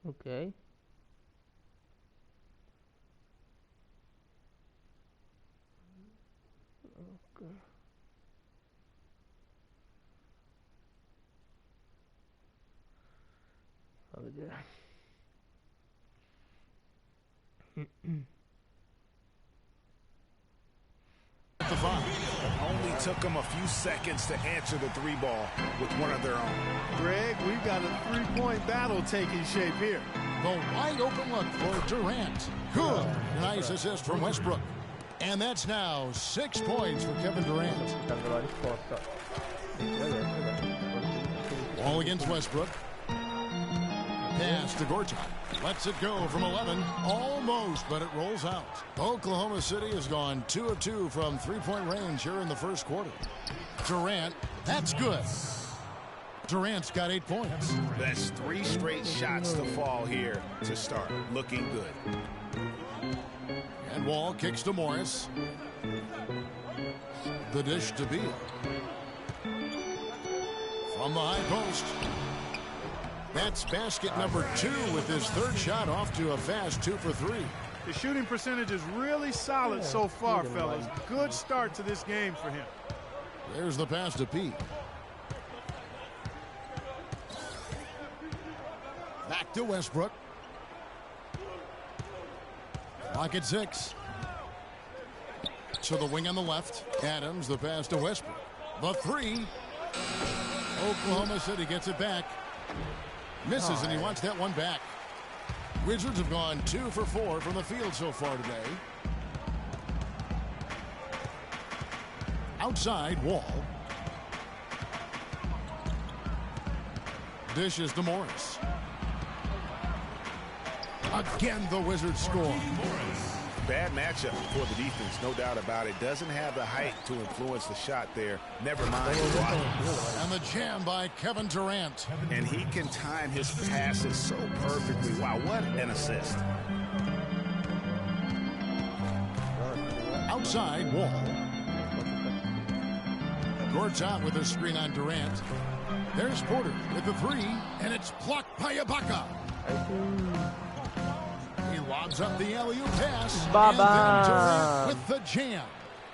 Ok. Ok. A vedere. The five. Only took them a few seconds to answer the three ball with one of their own. Greg, we've got a three-point battle taking shape here. The wide open look for Durant. Good. Nice assist from Westbrook. And that's now 6 points for Kevin Durant. Aspettando la risposta. Ball against Westbrook. Pass to Gortat. Lets it go from 11. Almost, but it rolls out. Oklahoma City has gone 2 of 2 from three-point range here in the first quarter. Durant, that's good. Durant's got 8 points. That's 3 straight shots to fall here to start. Looking good. And Wall kicks to Morris. The dish to Beal. From the high post. That's basket number 2 with his third shot off to a fast 2 for 3. The shooting percentage is really solid so far, fellas. Good start to this game for him. There's the pass to Pete. Back to Westbrook. Clock at 6. To the wing on the left. Adams, the pass to Westbrook. The 3. Oklahoma City gets it back. Misses, and he wants that one back. Wizards have gone 2 for 4 from the field so far today. Outside, Wall. Dishes to Morris. Again, the Wizards score. Bad matchup for the defense, no doubt about it. Doesn't have the height to influence the shot there. Never mind. And the jam by Kevin Durant. And he can time his passes so perfectly. Wow, what an assist. Outside, Wall. Gortat with a screen on Durant. There's Porter with the 3, and it's blocked by Ibaka. He lobs up the alley-oop pass. And then Durant with the jam.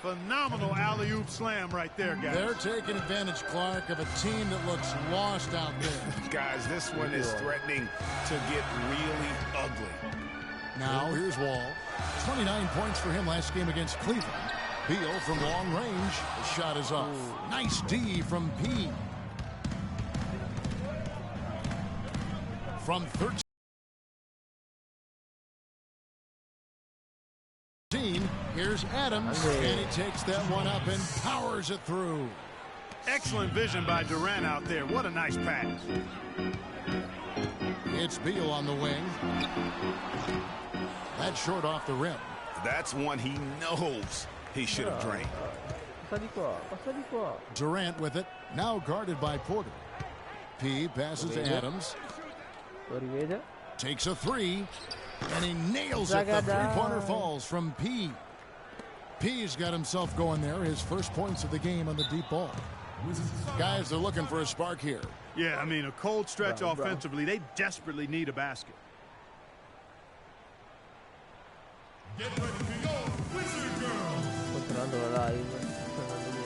Phenomenal alley-oop slam right there, guys. They're taking advantage, Clark, of a team that looks lost out there. Guys, this one is threatening to get really ugly. Now, here's Wall. 29 points for him last game against Cleveland. Beal from long range. The shot is off. Nice D from P. From 13, here's Adams, and he takes that one up and powers it through. Excellent vision by Durant out there. What a nice pass. It's Beal on the wing. That's short off the rim. That's one he knows he should have drained. Passa di qua, passa di qua. Durant with it, now guarded by Porter. P passes to Adams. Lo rivede. Takes a 3, and he nails it. The three-pointer falls from P. P's got himself going there. His first points of the game on the deep ball. Guys, they're looking for a spark here. Yeah, I mean, a cold stretch offensively. They desperately need a basket. Get ready to go, Wizard Girls. Controllando la live. Controllando bene.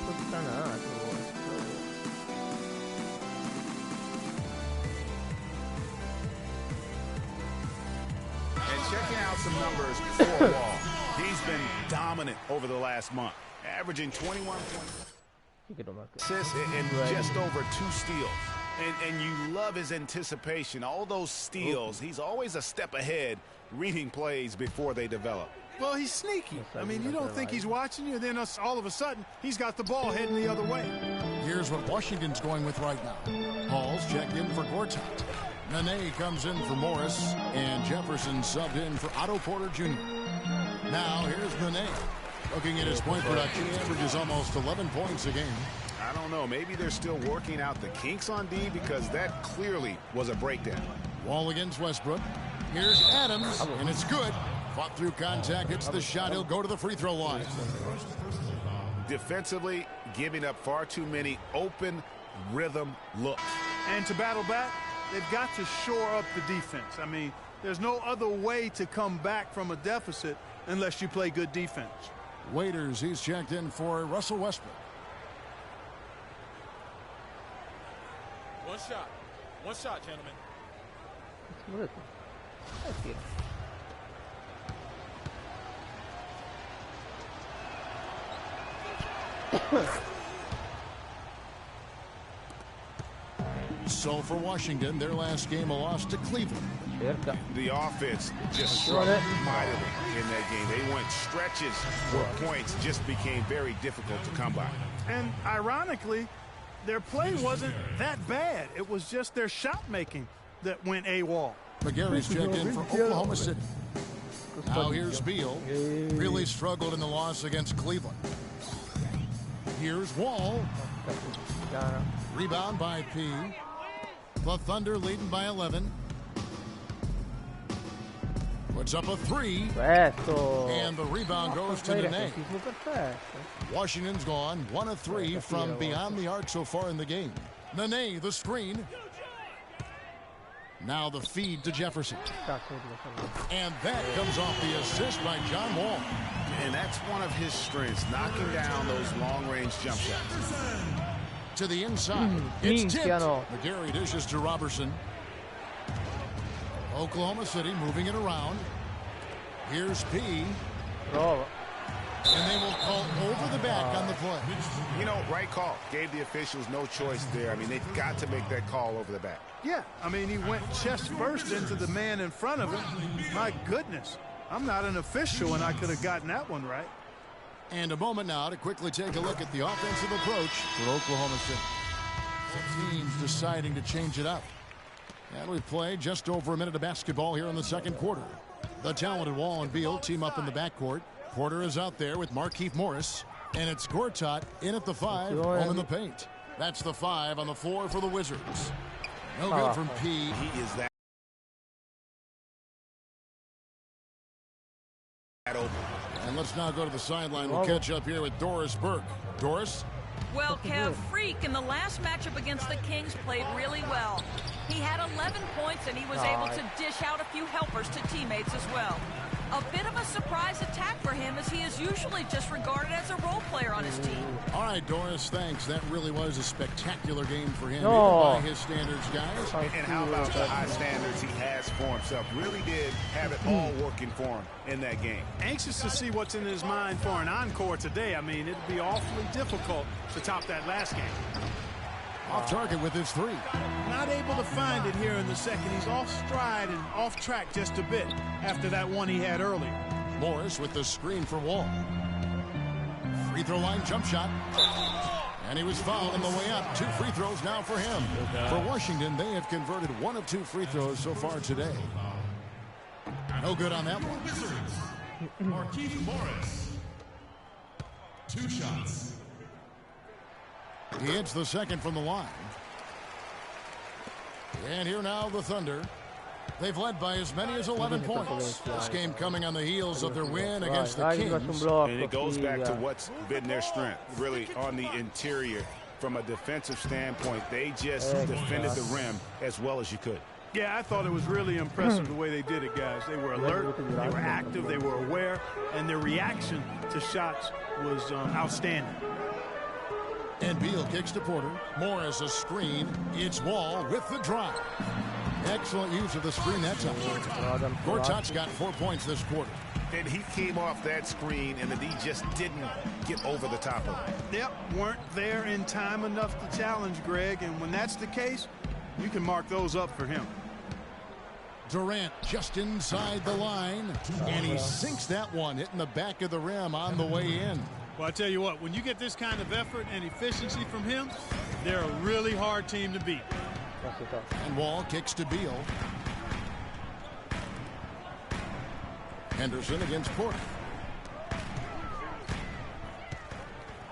Puttanato. And checking out some numbers for Wall. He's been dominant over the last month, averaging 21 points, assists, and just over 2 steals. And you love his anticipation. All those steals, he's always a step ahead, reading plays before they develop. Well, he's sneaky. I mean, you don't think he's watching you, then all of a sudden, he's got the ball heading the other way. Here's what Washington's going with right now. Hall's checked in for Gortat. Nene comes in for Morris, and Jefferson subbed in for Otto Porter Jr. Now, here's Nene. Looking at his point production, he averages almost 11 points a game. I don't know. Maybe they're still working out the kinks on D because that clearly was a breakdown. Wall against Westbrook. Here's Adams, and it's good. Fought through contact, hits the shot. He'll go to the free throw line. Defensively, giving up far too many open rhythm looks. And to battle back, they've got to shore up the defense. I mean, there's no other way to come back from a deficit unless you play good defense. Waiters, he's checked in for Russell Westbrook. One shot, gentlemen. So for Washington, their last game a loss to Cleveland. The offense just struggled mightily in that game. They went stretches where points just became very difficult to come by. And ironically, their play wasn't that bad. It was just their shot making that went AWOL. McGarry's checked in for Oklahoma City. Now here's Beal. Really struggled in the loss against Cleveland. Here's Wall. Rebound by P. The Thunder leading by 11. Puts up a three. And the rebound goes to Nene. Washington's gone 1 of 3 from beyond the arc so far in the game. Nene, the screen. Now the feed to Jefferson. And that comes off the assist by John Wall. And that's one of his strengths, knocking down those long-range jump shots. To the inside. It's tipped. McGarry dishes to Robertson. Oklahoma City moving it around. Here's P. And they will call over the back on the play. You know, right call. Gave the officials no choice there. I mean, they've got to make that call over the back. Yeah, I mean, he went chest first into the man in front of him. My goodness. I'm not an official, and I could have gotten that one right. And a moment now to quickly take a look at the offensive approach for Oklahoma City. The team's deciding to change it up. And we've played just over a minute of basketball here in the second quarter. The talented Wall and Beal team up in the backcourt. Porter is out there with Markieff Morris. And it's Gortat in at the 5, home in the paint. That's the 5 on the floor for the Wizards. No good from P. He is that open. And let's now go to the sideline. We'll catch up here with Doris Burke. Doris? Well, Kev, Freak in the last matchup against the Kings played really well. He had 11 points, and he was able to dish out a few helpers to teammates as well. A bit of a surprise attack for him, as he is usually just regarded as a role player on his team. All right, Doris, thanks. That really was a spectacular game for him, even by his standards, guys. And how about the high standards he has for himself? Really did have it all working for him in that game. Anxious to see what's in his mind for an encore today. I mean, it'd be awfully difficult to top that last game. Off target with his 3. Not able to find it here in the second. He's off stride and off track just a bit after that one he had earlier. Morris with the screen for Wall. Free throw line jump shot. And he was fouled on the way up. 2 free throws now for him. For Washington, they have converted 1 of 2 free throws so far today. No good on that one. Markieff Morris. 2 shots. He hits the second from the line. And here now the Thunder. They've led by as many as 11 points. This game coming on the heels of their win against the Kings. And it goes back to what's been their strength, really, on the interior. From a defensive standpoint, they just defended the rim as well as you could. Yeah, I thought it was really impressive the way they did it, guys. They were alert, they were active, they were aware, and their reaction to shots was outstanding. And Beal kicks to Porter. Morris a screen. It's Wall with the drive. Excellent use of the screen that time. Gortat's got 4 points this quarter. And he came off that screen, and the D just didn't get over the top of it. Yep, weren't there in time enough to challenge Greg, and when that's the case, you can mark those up for him. Durant just inside the line, and he sinks that one, hitting the back of the rim on the way in. Well, I tell you what, when you get this kind of effort and efficiency from him, they're a really hard team to beat. And Wall kicks to Beal. Henderson against Porter.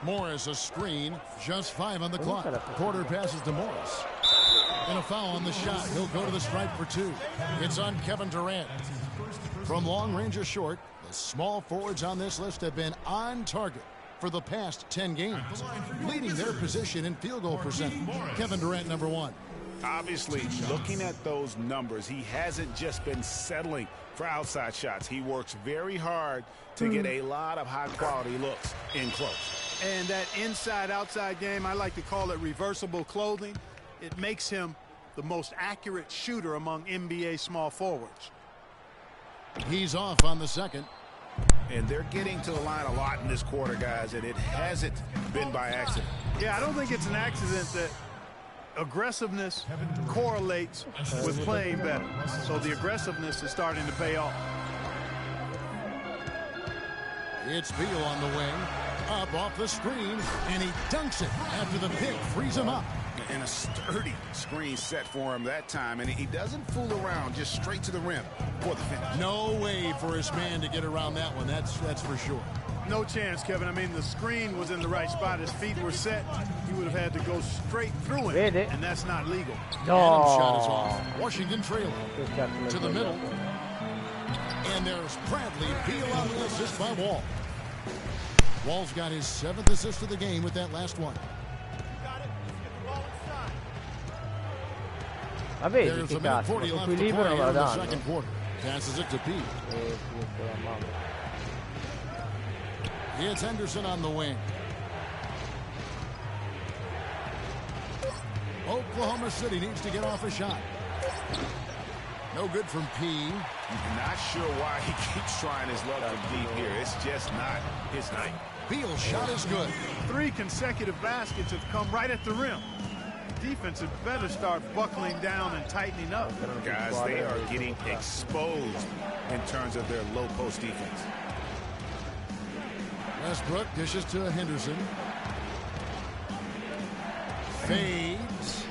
Morris a screen, just 5 on the clock. Porter passes to Morris. And a foul on the shot. He'll go to the stripe for 2. It's on Kevin Durant. From long range or short, the small forwards on this list have been on target for the past 10 games, leading their position in field goal percentage. Kevin Durant, number 1. Obviously, looking at those numbers, he hasn't just been settling for outside shots. He works very hard to get a lot of high-quality looks in close. And that inside-outside game, I like to call it reversible clothing. It makes him the most accurate shooter among NBA small forwards. He's off on the second. And they're getting to the line a lot in this quarter, guys, and it hasn't been by accident. Yeah, I don't think it's an accident that aggressiveness correlates with playing better. So the aggressiveness is starting to pay off. It's Beal on the wing. Up off the screen, and he dunks it after the pick frees him up. And a sturdy screen set for him that time, and he doesn't fool around, just straight to the rim for the finish. No way for his man to get around that one, that's for sure. No chance, Kevin. I mean, the screen was in the right spot. His feet were set. He would have had to go straight through it, and that's not legal. Adams' shot is off. Washington trailing to the middle. And there's Bradley Beal on the assist by Wall. Wall's got his 7th assist of the game with that last one. There's a minute 40 left to play in the second quarter. Passes it to P. It's Henderson on the wing. Oklahoma City needs to get off a shot. No good from P. Not sure why he keeps trying his luck from deep here. It's just not his night. Beal's shot is good. 3 consecutive baskets have come right at the rim. Defense had better start buckling down and tightening up. Guys, they are getting exposed in terms of their low post defense. Westbrook dishes to Henderson. Fades.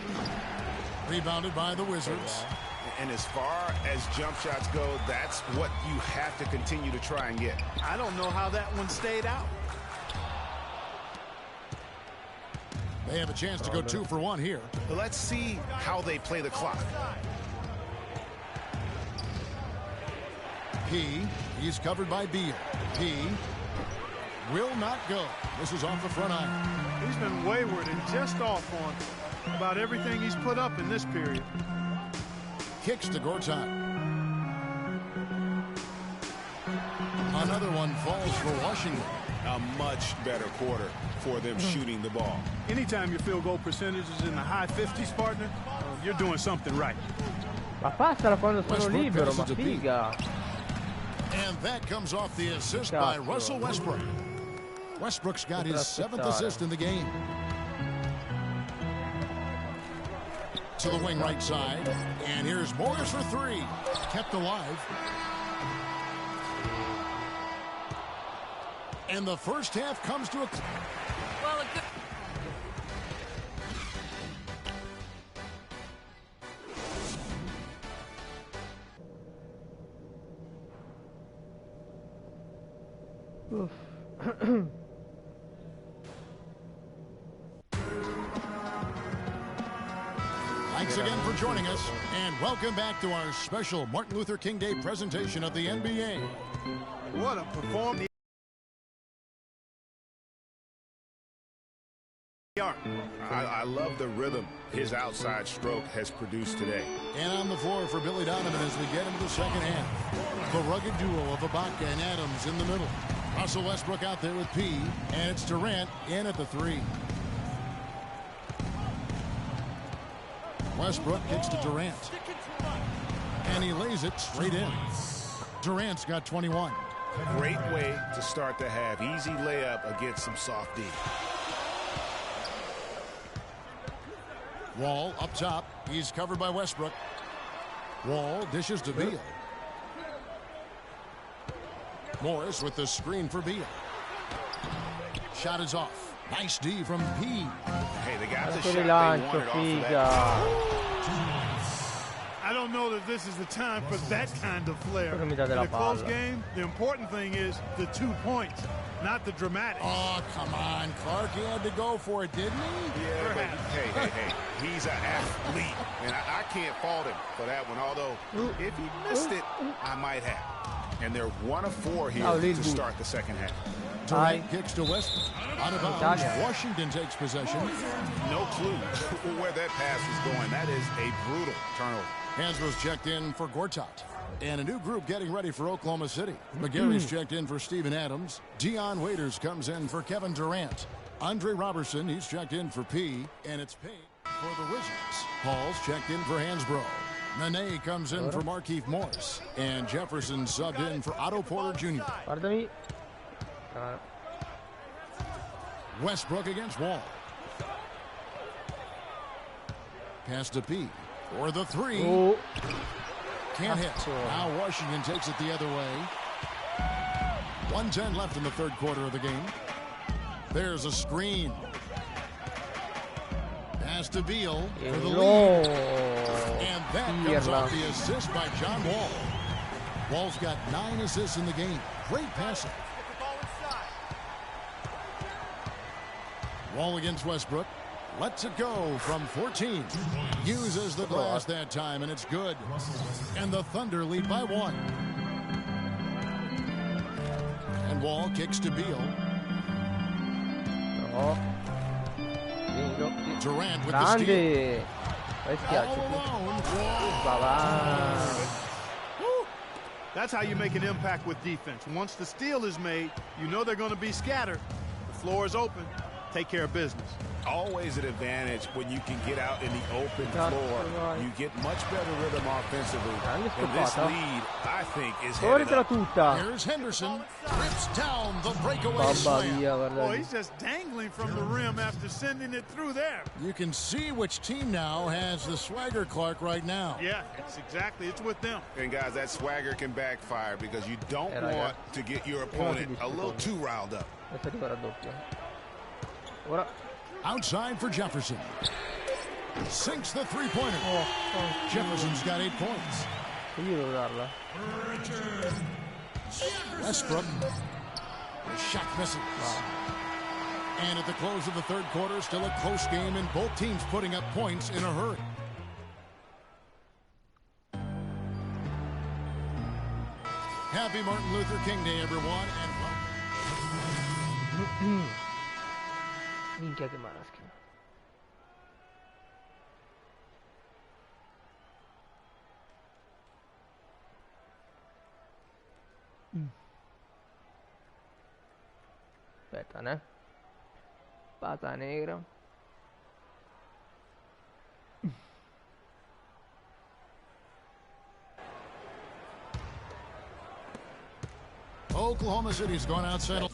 Rebounded by the Wizards. And as far as jump shots go, that's what you have to continue to try and get. I don't know how that one stayed out. They have a chance to go 2 for 1 here. But let's see how they play the clock. He's covered by Beal. P will not go. This is off the front iron. He's been wayward and just off on about everything he's put up in this period. Kicks to Gortat. Another one falls for Washington. A much better quarter for them shooting the ball. Anytime your field goal percentage is in the high 50s, partner, you're doing something right. Ma passala quando sono libero, ma figa. And that comes off the assist by Russell Westbrook. Westbrook's got his 7th assist in the game. To the wing right side. And here's Morris for 3. Kept alive. And the first half comes to a... Well, a good... Thanks again for joining us, and welcome back to our special Martin Luther King Day presentation of the NBA. What a performance. I love the rhythm his outside stroke has produced today. And on the floor for Billy Donovan as we get into the second half. The rugged duo of Ibaka and Adams in the middle. Russell Westbrook out there with P, and it's Durant in at the 3. Westbrook kicks to Durant. And he lays it straight in. Durant's got 21. Great way to start the half. Easy layup against some soft D. Wall up top. He's covered by Westbrook. Wall dishes to Beal. Morris with the screen for Beal. Shot is off. Nice D from P. Hey, they got the shot they Rilancio, wanted off of figa. that. I don't know that this is the time for that kind of flair. Perché mi date In la a close palla? game, the important thing is the 2 points, not the dramatic. Oh, come on, Clark. He had to go for it, didn't he? Yeah, but hey. He's an athlete, and I can't fault him for that one, although if he missed it, I might have. And they're 1 of 4 here to start the second half. Durant kicks to Westbrook. Out of bounds, Washington takes possession. No clue where that pass was going. That is a brutal turnover. Hansbrough's checked in for Gortat. And a new group getting ready for Oklahoma City. McGarry's checked in for Steven Adams. Dion Waiters comes in for Kevin Durant. Andre Robertson, he's checked in for P. And it's Payne for the Wizards. Hall's checked in for Hansbrough. Nene comes in for Markieff Morris. And Jefferson subbed in for Otto Porter Jr. Westbrook against Wall. Pass to P for the 3. Can't hit. Now Washington takes it the other way. 1:10 left in the third quarter of the game. There's a screen. Pass to Beal for the lead. And that comes off the assist by John Wall. Wall's got 9 assists in the game. Great passing. Wall against Westbrook. Lets it go from 14. Uses the glass that time, and it's good. And the Thunder lead by 1. And Wall kicks to Beal. Durant with the steal. All alone. That's how you make an impact with defense. Once the steal is made, you know they're going to be scattered. The floor is open. Take care of business. Always an advantage when you can get out in the open floor. You get much better rhythm offensively. And this lead, I think, is headed up. Here's Henderson. Rips down the breakaway slam. Oh, he's just dangling from the rim after sending it through there. You can see which team now has the swagger Clark right now. Yeah, it's with them. And guys, that swagger can backfire because you don't want to get your opponent a little too riled up. Outside for Jefferson. Sinks the three-pointer. Jefferson's got 8 points. Westbrook. The shot misses. And at the close of the third quarter, still a close game, and both teams putting up points in a hurry. Happy Martin Luther King Day, everyone. And Minchia che maschera. Aspetta, né? Pata negra. Oklahoma City's gone outside.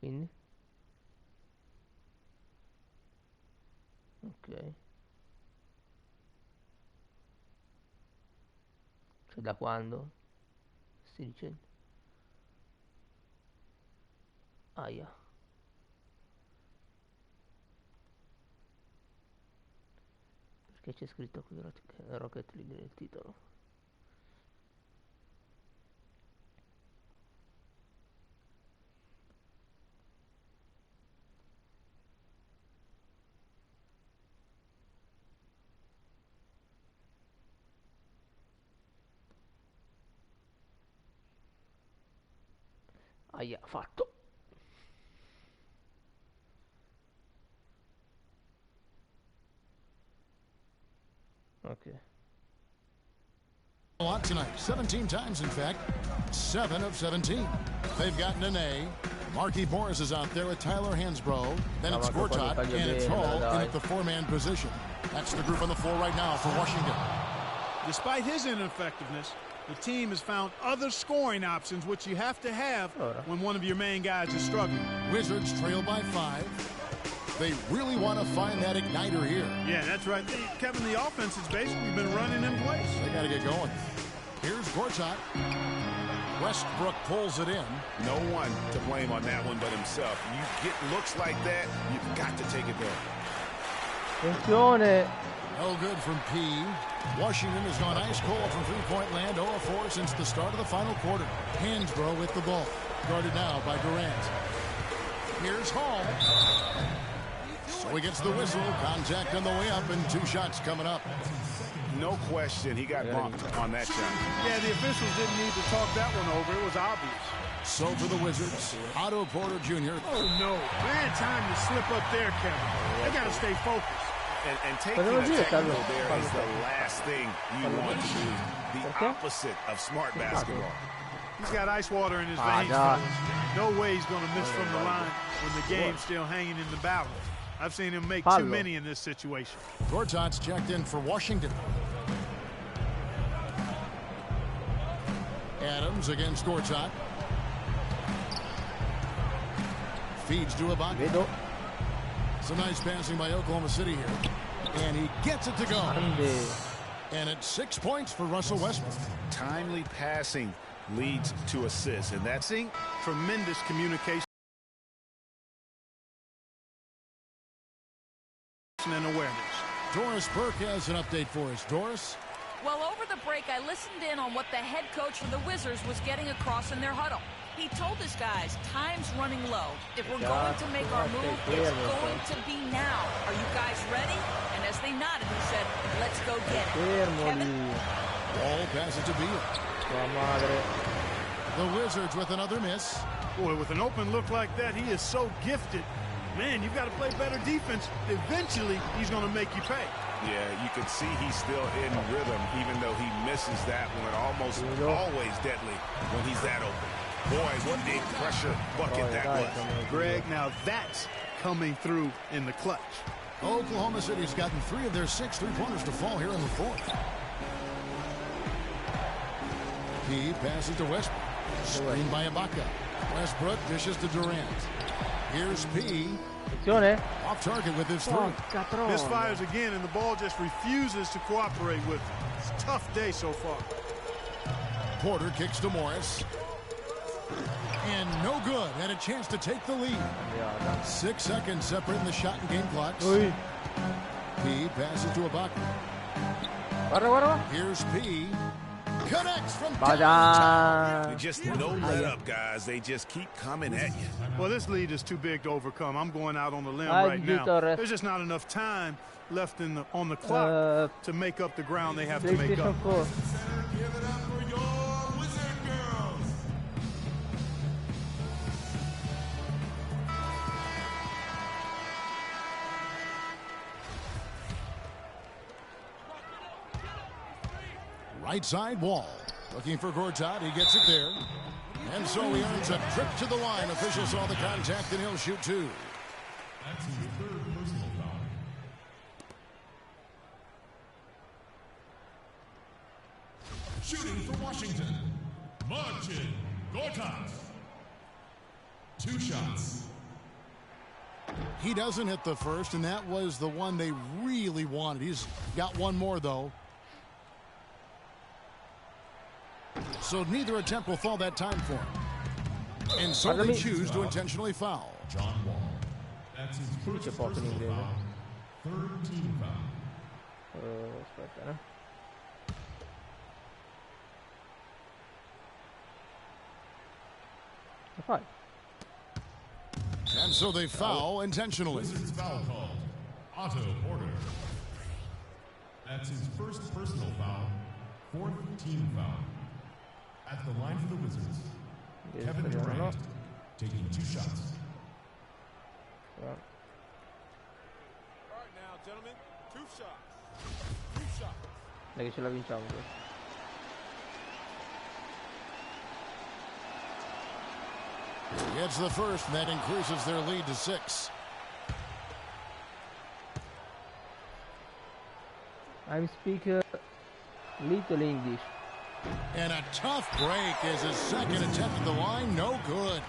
Quindi ok, cioè da quando stai dicendo? Aia, perché c'è scritto qui Rocket League nel titolo? Aia, fatto. Okay. A lot tonight. 17 times, in fact. 7 of 17. They've got Nene. Markieff Morris is out there with Tyler Hansbrough. Then it's Gortat, and it's Hall in at the 4-man position. That's the group on the floor right now for Washington. Despite his ineffectiveness, the team has found other scoring options, which you have to have when one of your main guys is struggling. Wizards trail by 5. They really want to find that igniter here. Yeah, that's right. Kevin, the offense has basically been running in place. They got to get going. Here's Gortat. Westbrook pulls it in. No one to blame on that one but himself. You get looks like that, you've got to take it there. Attenzione. No good from P. Washington has gone ice cold from three-point land, 0-4 since the start of the final quarter. Hansbrough with the ball. Guarded now by Durant. Here's Hall. So he gets the whistle. Contact on the way up and 2 shots coming up. No question, he got bumped on that shot. Yeah, the officials didn't need to talk that one over. It was obvious. So for the Wizards, Otto Porter Jr. Oh, no. Bad time to slip up there, Kevin. They got to stay focused. And taking a technical there is the last thing you want to do. The opposite of smart basketball. He's got ice water in his veins, fellas. No way he's going to miss from the line when the game's still hanging in the balance. I've seen him make too many in this situation. Gortat's checked in for Washington. Adams against Gortat. Feeds to Ibaka. Some nice passing by Oklahoma City here. And he gets it to go. And it's 6 points for Russell Westbrook. Timely passing leads to assists. And that's tremendous communication and awareness. Doris Burke has an update for us. Doris? Well, over the break, I listened in on what the head coach for the Wizards was getting across in their huddle. He told his guys, time's running low. If we're going to make our move, it's going to be now. Are you guys ready? And as they nodded, he said, let's go get it. Kevin? Ball passes to Beal. The Wizards with another miss. Boy, with an open look like that, he is so gifted. Man, you've got to play better defense. Eventually, he's going to make you pay. Yeah, you can see he's still in rhythm, even though he misses that one. Almost always deadly when he's that open. Boy, what a pressure bucket that was. Greg, now that's coming through in the clutch. Oklahoma City's gotten 3 of their 6 3-pointers to fall here in the 4th. He passes to Westbrook. Screened by Ibaka. Westbrook dishes to Durant. Here's P. Off target with his 3. Misfires again, and the ball just refuses to cooperate with him. It's a tough day so far. Porter kicks to Morris. And no good. And a chance to take the lead. 6 seconds separating the shot and game clocks. P passes to Ibaka. Here's P. Connects from downtown. Just no let up, guys. They just keep coming at you. Well, this lead is too big to overcome. I'm going out on the limb right now. There's just not enough time left on the clock to make up the ground they have to make up. Right side wall. Looking for Gortat. He gets it there. And so he earns a trip to the line. Official saw the contact and he'll shoot 2. That's his 3rd personal foul. Shooting for Washington, Marcin Gortat. 2 shots. He doesn't hit the first, and that was the one they really wanted. He's got one more, though. So neither attempt will fall that time for him. And so they choose to intentionally foul. John Wall. That's his first personal foul. 3rd team foul. Aspetta, Fine. And so they foul intentionally. Wizards foul called. Otto Porter. That's his first personal foul. 4th team foul. At the line for the Wizards, Kevin Durant taking 2 shots. All right now, gentlemen, 2 shots. 2 shots. Dai che ce la vinciamo. Gets the first, and that increases their lead to 6. I speak little English. And a tough break is his second attempt at the line. No good.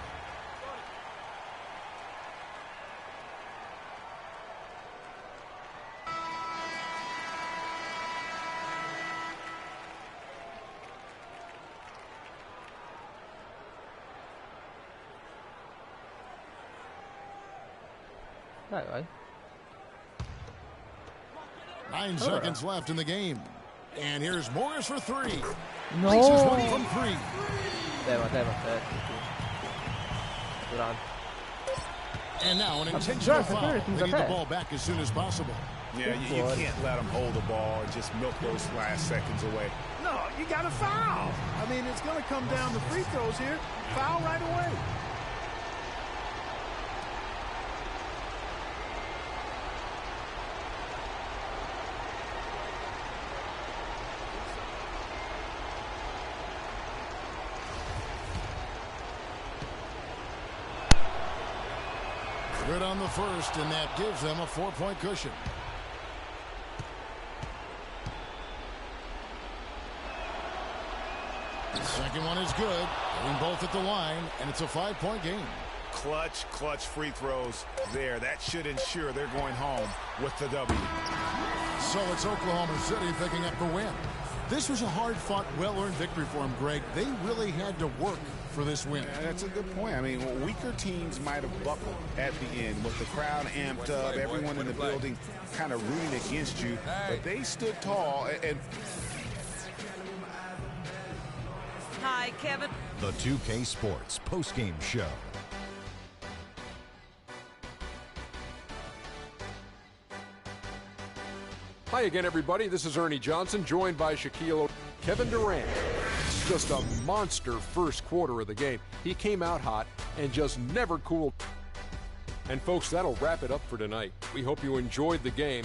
Vai. 9 seconds left in the game. And here's Morris for three. No. Laces one from three. Teva. Durant. And now an intentional foul. They need the ball back as soon as possible. Yeah, you can't let them hold the ball and just milk those last seconds away. No, you got to foul. I mean, it's going to come down to free throws here. Foul right away. Good on the first, and that gives them a 4-point cushion. The second one is good. Getting both at the line, and it's a 5-point game. Clutch free throws there. That should ensure they're going home with the W. So it's Oklahoma City picking up the win. This was a hard-fought, well-earned victory for them, Greg. They really had to work for this win. Yeah, that's a good point. I mean, weaker teams might have buckled at the end with the crowd amped up, everyone in the building kind of rooting against you. But they stood tall. And Hi, Kevin. The 2K Sports postgame show. Hi again, everybody. This is Ernie Johnson, joined by Shaquille Kevin Durant. It's just a monster first quarter of the game. He came out hot and just never cooled. And folks, that'll wrap it up for tonight. We hope you enjoyed the game.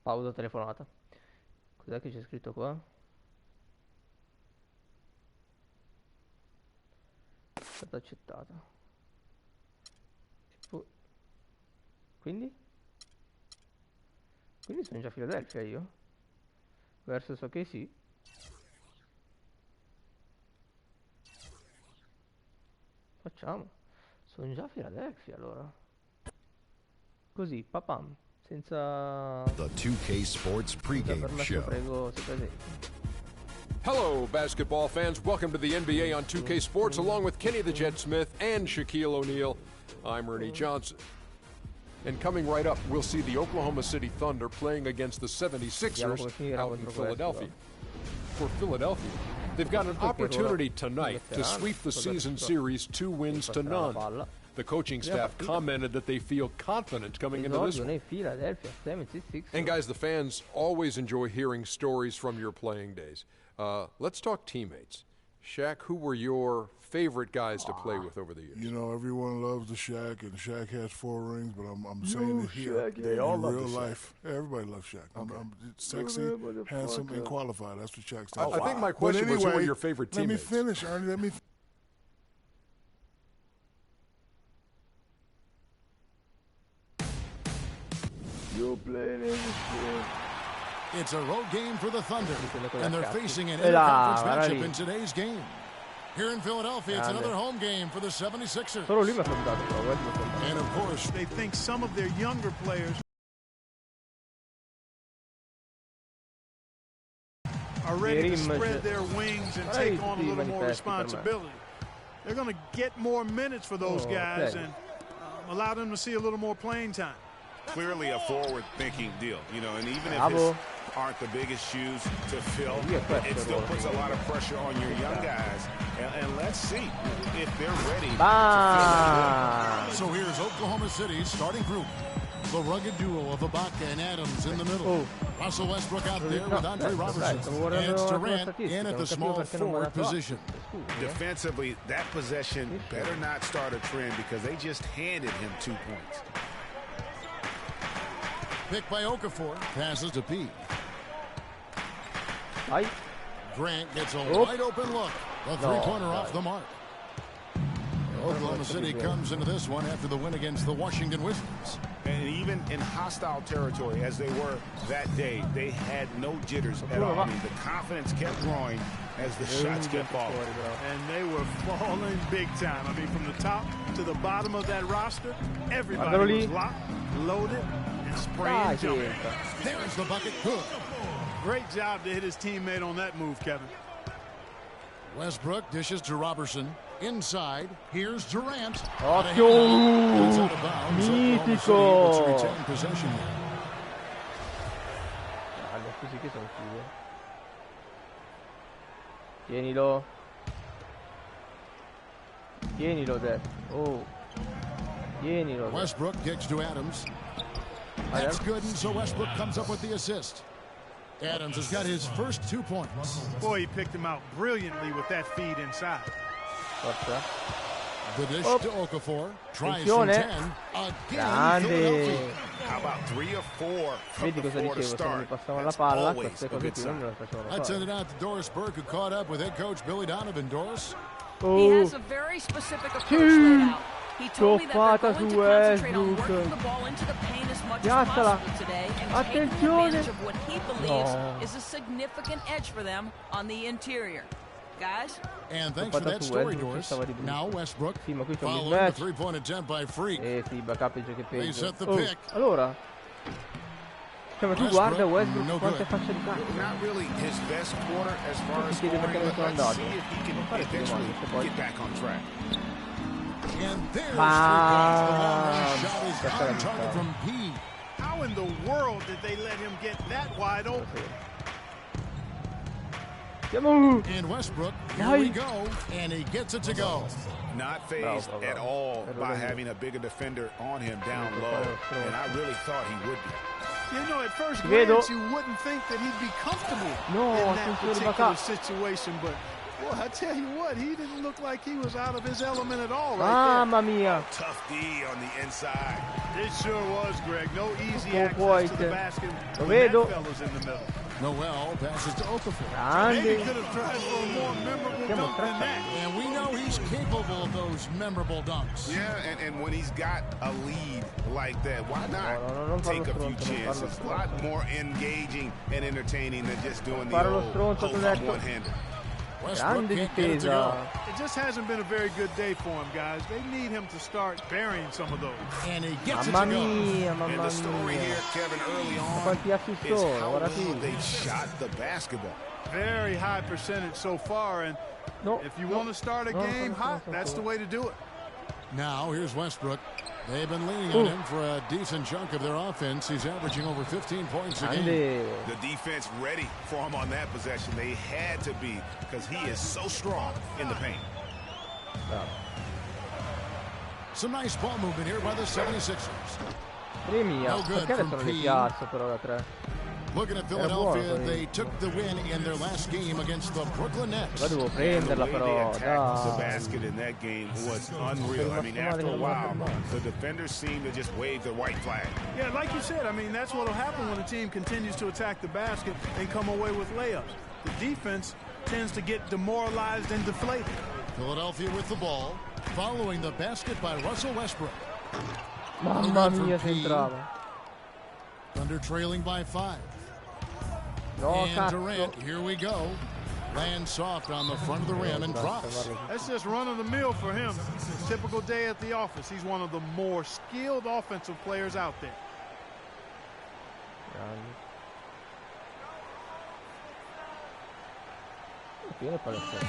Pausa telefonata. Cos'è che c'è scritto qua? È stata accettata. Quindi? Quindi sono già a Philadelphia io? Versus ok sì. Facciamo. Sono già a Philadelphia allora. Così, papam. Senza... The 2K Sports pregame show. Prego, si presenti. Hello, basketball fans. Welcome to the NBA on 2K Sports, along with Kenny the Jet Smith and Shaquille O'Neal. I'm Ernie Johnson. And coming right up, we'll see the Oklahoma City Thunder playing against the 76ers out in Philadelphia. For Philadelphia, they've got an opportunity tonight to sweep the season series 2 wins to none. The coaching staff commented that they feel confident coming into this one. And guys, the fans always enjoy hearing stories from your playing days. Let's talk teammates. Shaq, who were your favorite guys to play with over the years? You know, everyone loves the Shaq, and Shaq has 4 rings, but I'm saying it here. They all love real life. Everybody loves Shaq. Okay. I'm sexy, handsome, and qualified. That's what Shaq stands for. I think my question was, who were your favorite teammates? Let me finish, Ernie. Let me You're playing everything. It's a road game for the Thunder, and they're facing an interconference matchup in today's game. Here in Philadelphia, it's another home game for the 76ers. And of course, they think some of their younger players are ready to spread their wings and take on a little more responsibility. They're going to get more minutes for those guys and allow them to see a little more playing time. Clearly a forward-thinking deal, you know, and even if it's aren't the biggest shoes to fill, it still puts a lot of pressure on your young guys. And let's see if they're ready to fill that. So here's Oklahoma City's starting group. The rugged duo of Ibaka and Adams in the middle. Russell Westbrook out there with Andre Robertson. And it's Durant in at the small forward position. Defensively, that possession better not start a trend because they just handed him 2 points. Picked by Okafor, passes to P. Grant gets a wide open look. The three-pointer off the mark. Oklahoma City comes into this one after the win against the Washington Wizards. And even in hostile territory, as they were that day, they had no jitters at all. I mean, the confidence kept growing as the shots kept falling. And they were falling big time. I mean, from the top to the bottom of that roster, everybody was locked, loaded, and spraying jumping. There's the bucket. Good. Great job to hit his teammate on that move, Kevin. Westbrook dishes to Robertson. Inside, here's Durant. Occhio! Mitico! Così che sono chiuso. Tienilo. Tienilo, Dad. Oh. Tienilo. Westbrook kicks to Adams. That's good, and so Westbrook comes up with the assist. Adams has got his first 2 points. Boy, he picked him out brilliantly with that feed inside. The dish to Okafor. Tries from 10. Again, how about 3 or 4 from Vedi cosa dicevo, se non mi passavano la palla, queste cose qui non me le facevano fare. I send it out to Doris Burke, who caught up with head coach Billy Donovan. Doris? He has a very specific approach laid out. He told me that they're going to concentrate on working the ball into the paint as much as possible today and taking advantage of what he believes is a significant edge for them on the interior. Guys? And thanks for that story, Doris. Now Westbrook following the three-point attempt by Freak. They set the pick. Allora, cioè, ma tu guarda Westbrook quante facce di cazzo. Not really his best quarter as far as scoring, but let's see if he can eventually get back on track. And there's 3 points. The long-range shot is on target from P. How in the world did they let him get that wide open? And Westbrook, here we go, and he gets it to go. Not phased at all by having a bigger defender on him down low, and I really thought he would be. You know, at first glance, you wouldn't think that he'd be comfortable in that particular situation, but Well, I tell you what, he didn't look like he was out of his element at all Mamma mia. Tough D on the inside. It sure was, Greg. No easy access to the basket. Lo vedo. That fella's in the middle. Noel passes to Okafor. Maybe could have tried for a more memorable dunk than that. And we know he's capable of those memorable dunks. Yeah, and when he's got a lead like that, why not take a few chances? A lot more engaging and entertaining than just doing the old one-hander. Grande difesa. It just hasn't been a very good day for him, guys. They need him to start burying some of those. And he gets Mamma it to mia, And mamma the story mia. here, Kevin, early on Quanti assi is sono, how guarda well qui. they shot the basketball. Very high percentage so far, and if you want to start a game hot, that's the way to do it. Now, here's Westbrook. They've been leaning on him for a decent chunk of their offense. He's averaging over 15 points a game. The defense ready for him on that possession. They had to be because he is so strong in the paint. Some nice ball movement here by the 76ers. No good perché adesso non gli piazza però da 3? Looking at Philadelphia, they took the win in their last game against the Brooklyn Nets. La devo prenderla però, The dai. basket in that game was unreal. I mean, after a while, the defenders seemed to just wave the white flag. Yeah, like you said, I mean, that's what will happen when a team continues to attack the basket and come away with layups. The defense tends to get demoralized and deflated. Philadelphia with the ball, following the basket by Russell Westbrook. Mamma mia se entrava. Thunder trailing by 5. No, and Durant, here we go. Lands soft on the front of the rim and drops. That's just run of the mill for him. Typical day at the office. He's one of the more skilled offensive players out there. Pieno palazzetto.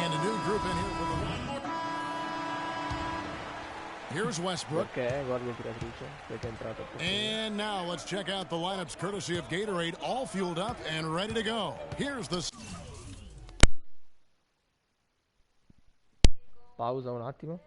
And a new group in here for the one more. Here's Westbrook. Ok, guardi il tiratrice. Perché è entrato. And now let's check out the lineups courtesy of Gatorade, all fueled up and ready to go. Here's the... Pausa un attimo.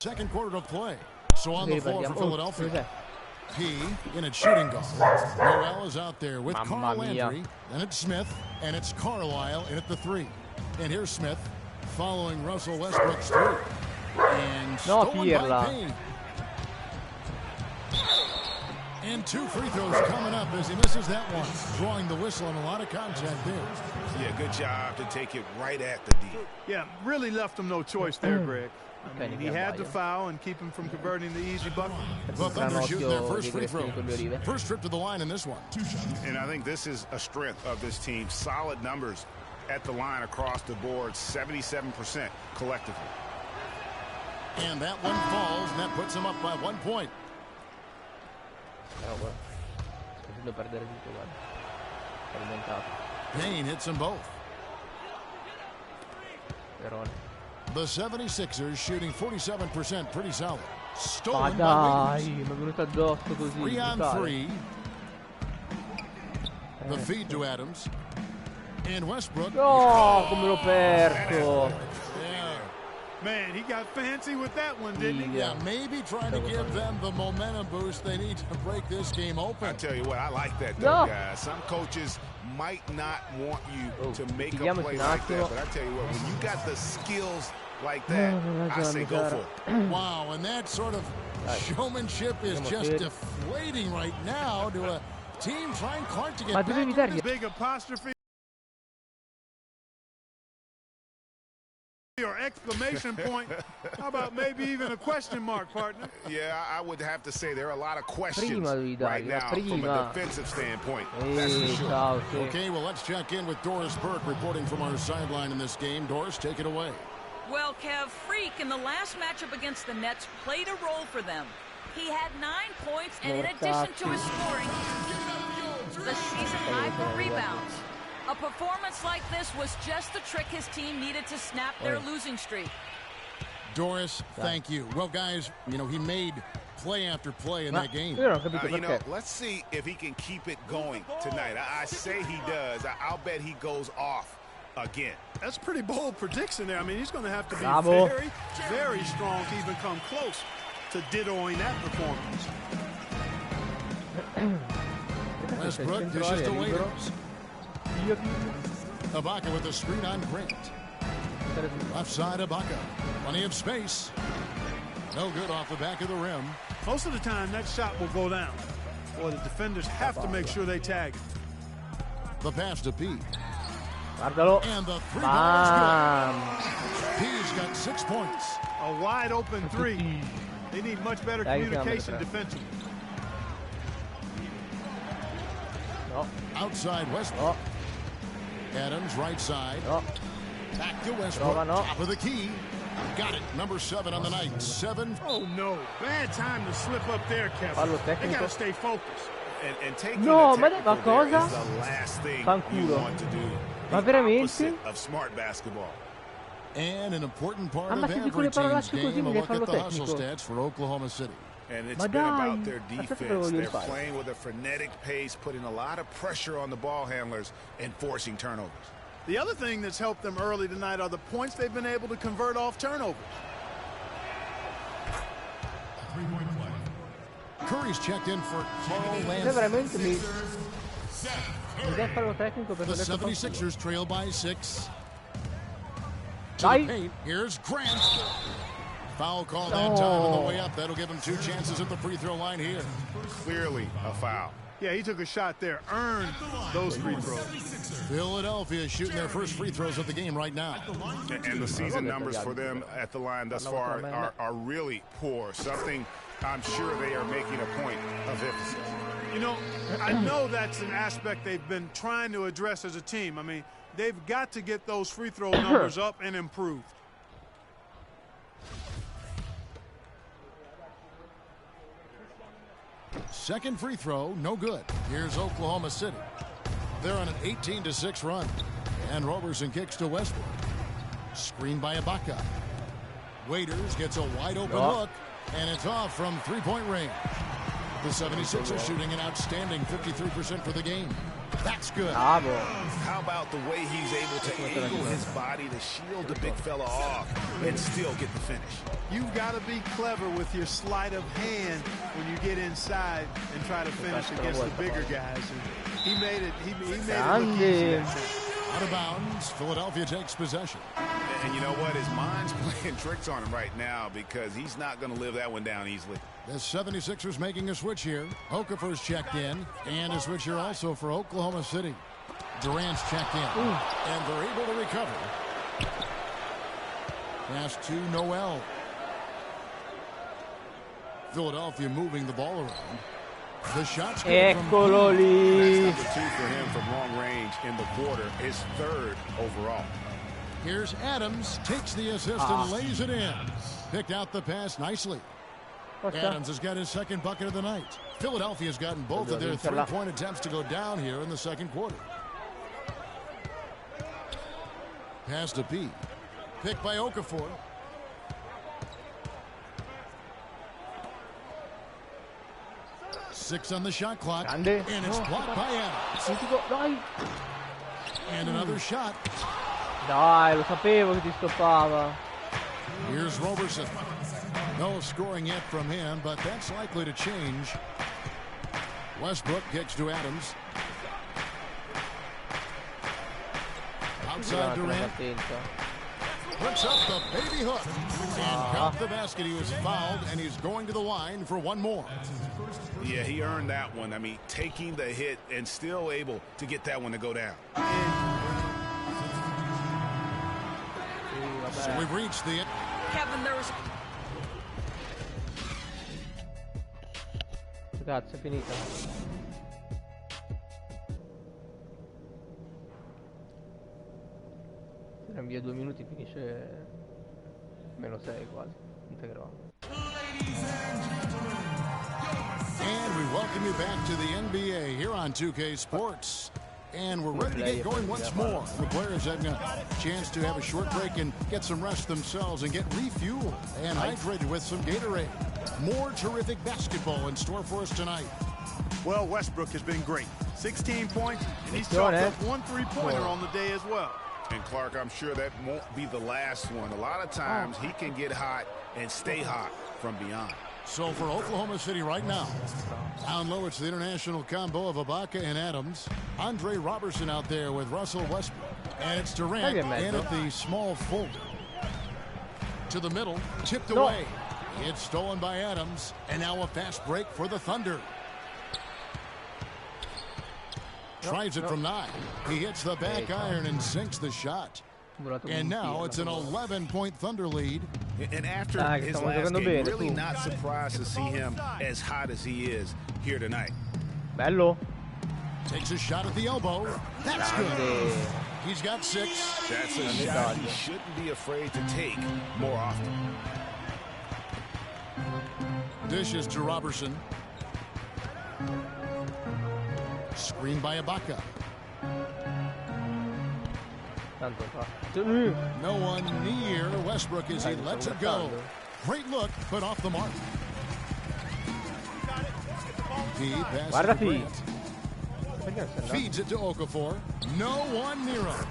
Second quarter of play. So on the floor for Philadelphia. P in its shooting guard. Noel is out there with Carl Landry. Then it's Smith, and it's Carlisle in at the 3. And here's Smith following Russell Westbrook's 3. And stolen by Payne. And 2 free throws coming up as he misses that one. Drawing the whistle and a lot of contact there. Yeah, good job to take it right at the D. Yeah, really left him no choice there, Greg. I mean, he had to foul and keep him from converting the easy bucket. The Thunder shooting their first free throw. First trip to the line in this one. And I think this is a strength of this team. Solid numbers at the line across the board, 77% collectively. And that one falls, and that puts him up by 1 point. Payne hits them both. The 76ers shooting 47%, pretty solid. Stolen by Wiggins. 3 on 3. The feed to Adams. And Westbrook. Oh, come l'ho perso. Man, he got fancy with that one, didn't he? Yeah, maybe trying to give them the momentum boost they need to break this game open. I tell you what, I like that, though, guys. Some coaches might not want you to make a play like that, but I tell you what, when you got the skills like that, I say go for it. Wow, and that sort of showmanship is just deflating right now to a team trying hard to get back. Big apostrophe or exclamation point. How about maybe even a question mark, partner? Yeah, I would have to say there are a lot of questions right now from a defensive standpoint. That's for sure. Okay, well, let's check in with Doris Burke reporting from our sideline in this game. Doris, take it away. Well, Kev, Freak in the last matchup against the Nets played a role for them. He had 9 points, and in addition to his scoring, the season high for rebounds. A performance like this was just the trick his team needed to snap their losing streak. Doris, thank you. Well, guys, you know, he made play after play in that game. Let's see if he can keep it going tonight. I say he does. I'll bet he goes off again. That's a pretty bold prediction there. I mean, he's going to have to be very, very strong to even come close to dittoing that performance. Westbrook dishes to Waiters. Ibaka with a screen on Grant. Left side, Ibaka. Plenty of space. No good off the back of the rim. Most of the time, that shot will go down. Boy, the defenders have to make sure they tag it. The pass to Pete. And the 3 ball is good. Pete's got 6 points. A wide open 3. They need much better communication defensively. Outside Westbrook. Adams right side. Back to Westbrook. Top of the key. Got it. Number 7 on the night. 7. Oh no. Bad time to slip up there, Kevin. They gotta stay focused. And taking no, ma cosa? Is the last thing you want to do. Ma veramente? Of smart basketball. And an important part of every team's game. A look at the hustle stats for Oklahoma City. And it's been about their defense. They're playing with a frenetic pace, putting a lot of pressure on the ball handlers and forcing turnovers. The other thing that's helped them early tonight are the points they've been able to convert off turnovers. 3-point play. Curry's checked in for Carl Landry. The 76ers trail by 6. To the paint. Here's Grant. Foul call that time on the way up. That'll give him 2 chances at the free throw line here. Clearly a foul. Yeah, he took a shot there, earned those free throws. Philadelphia shooting their first free throws of the game right now. And the season numbers for them at the line thus far are really poor. Something I'm sure they are making a point of emphasis. You know, I know that's an aspect they've been trying to address as a team. I mean, they've got to get those free throw numbers up and improved. Second free throw, no good. Here's Oklahoma City. They're on an 18-6 run. And Roberson kicks to Westbrook. Screen by Ibaka. Waiters gets a wide open look, and it's off from 3-point range. The 76ers shooting an outstanding 53% for the game. That's good. How about the way he's able to angle his body to shield the big fella off and still get the finish? You've got to be clever with your sleight of hand when you get inside and try to finish against the bigger guys. And he made it. He made it look easy. Out of bounds. Philadelphia takes possession. And you know what? His mind's playing tricks on him right now because he's not going to live that one down easily. The 76ers making a switch here. Okafor's checked in. And a switch here also for Oklahoma City. Durant's checked in. And they're able to recover. Pass to Noel. Philadelphia moving the ball around. The shot's good from That's number 2 for him from long range in the quarter. His 3rd overall. Here's Adams. Takes the assist and lays it in. Picked out the pass nicely. Adams has got his 2nd bucket of the night. Philadelphia's gotten both of their 3-point attempts to go down here in the 2nd quarter. Pass to P. Picked by Okafor. Six on the shot clock. And it's blocked by Adams. And another shot. Dai, lo sapevo che ti stoppava. Here's Roberson. No scoring yet from him, but that's likely to change. Westbrook kicks to Adams. Outside Durant. Puts up the baby hook. And count the basket. He was fouled, and he's going to the line for one more. Yeah, he earned that one. I mean, taking the hit and still able to get that one to go down. So we've reached the... Kevin, there was... Ragazzi, è finita. Tiriamo via 2 minuti, finisce -6 quasi. Integravamo. And we welcome you back to the NBA here on 2K Sports. And we're ready to get going once more. The players having a chance to have a short break and get some rest themselves and get refueled and hydrated with some Gatorade. More terrific basketball in store for us tonight. Well, Westbrook has been great. 16 points, and he's chalked up 1 3-pointer on the day as well. And Clark, I'm sure that won't be the last one. A lot of times he can get hot and stay hot from beyond. So for Oklahoma City right now, down low it's the international combo of Ibaka and Adams. Andre Robertson out there with Russell Westbrook. And it's Durant in at the small folder. To the middle, tipped away. It's stolen by Adams. And now a fast break for the Thunder. Tries it from 9. He hits the back iron and sinks the shot. And now it's an 11-point Thunder lead. And after his last game, really not surprised to see him as hot as he is here tonight. Bello. Takes a shot at the elbow. That's good. He's got 6. That's a shot he shouldn't be afraid to take more often. Dishes to Robertson. Screen by Ibaka. No one near Westbrook as he lets it go. Great look, but off the mark. He passes to Grant. Feeds it to Okafor. No one near him.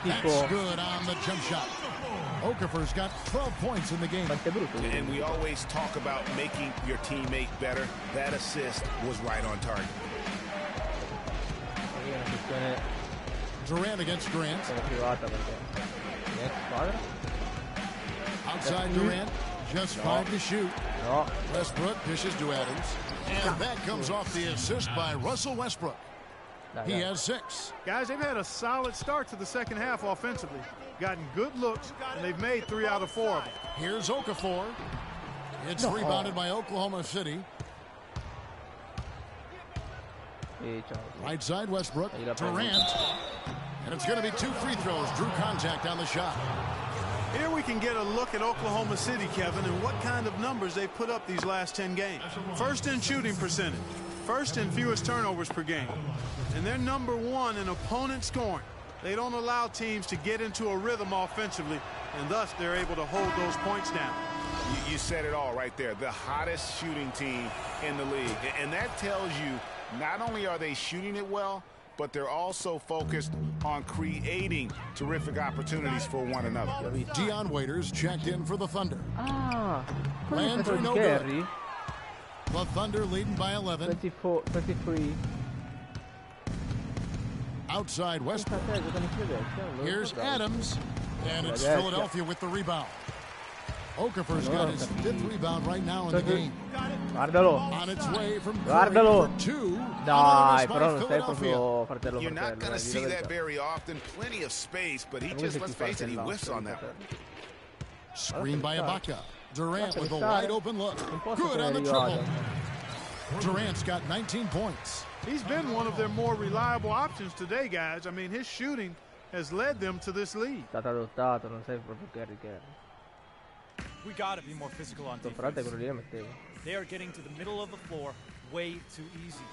That's good on the jump shot. Okafor's got 12 points in the game. And we always talk about making your teammate better. That assist was right on target. Durant against Grant. Outside Durant, just 5 to shoot. Westbrook dishes to Adams. And that comes off the assist by Russell Westbrook. He has 6. Guys, they've had a solid start to the second half offensively. Gotten good looks, and they've made 3 out of 4 of them. Here's Okafor. It's rebounded by Oklahoma City. Right side Westbrook. Durant. And it's going to be 2 free throws. Drew contact on the shot. Here we can get a look at Oklahoma City, Kevin, and what kind of numbers they've put up these last 10 games. First in shooting percentage. First in fewest turnovers per game. And they're number 1 in opponent scoring. They don't allow teams to get into a rhythm offensively, and thus they're able to hold those points down. You said it all right there. The hottest shooting team in the league. And that tells you not only are they shooting it well, but they're also focused on creating terrific opportunities for one another. Dion Waiters checked in for the Thunder. Landry no good. The Thunder leading by 11. 23. Outside Westbrook. Here's Adams. And it's Philadelphia with the rebound. Okafor's got his 5th rebound right now in the game. Guardalo. On its way from Guardalo. for 2. Dai, però non sei proprio fratello. You're not going to see that very often. Plenty of space, but he just, let's face it, he whiffs on that one. Screen by Ibaka. Durant with a wide open look. Good on the triple. Durant's got 19 points. He's been one of their more reliable options today, guys. I mean, his shooting has led them to this lead. We got to be more physical on defense. They are getting to the middle of the floor way too easy.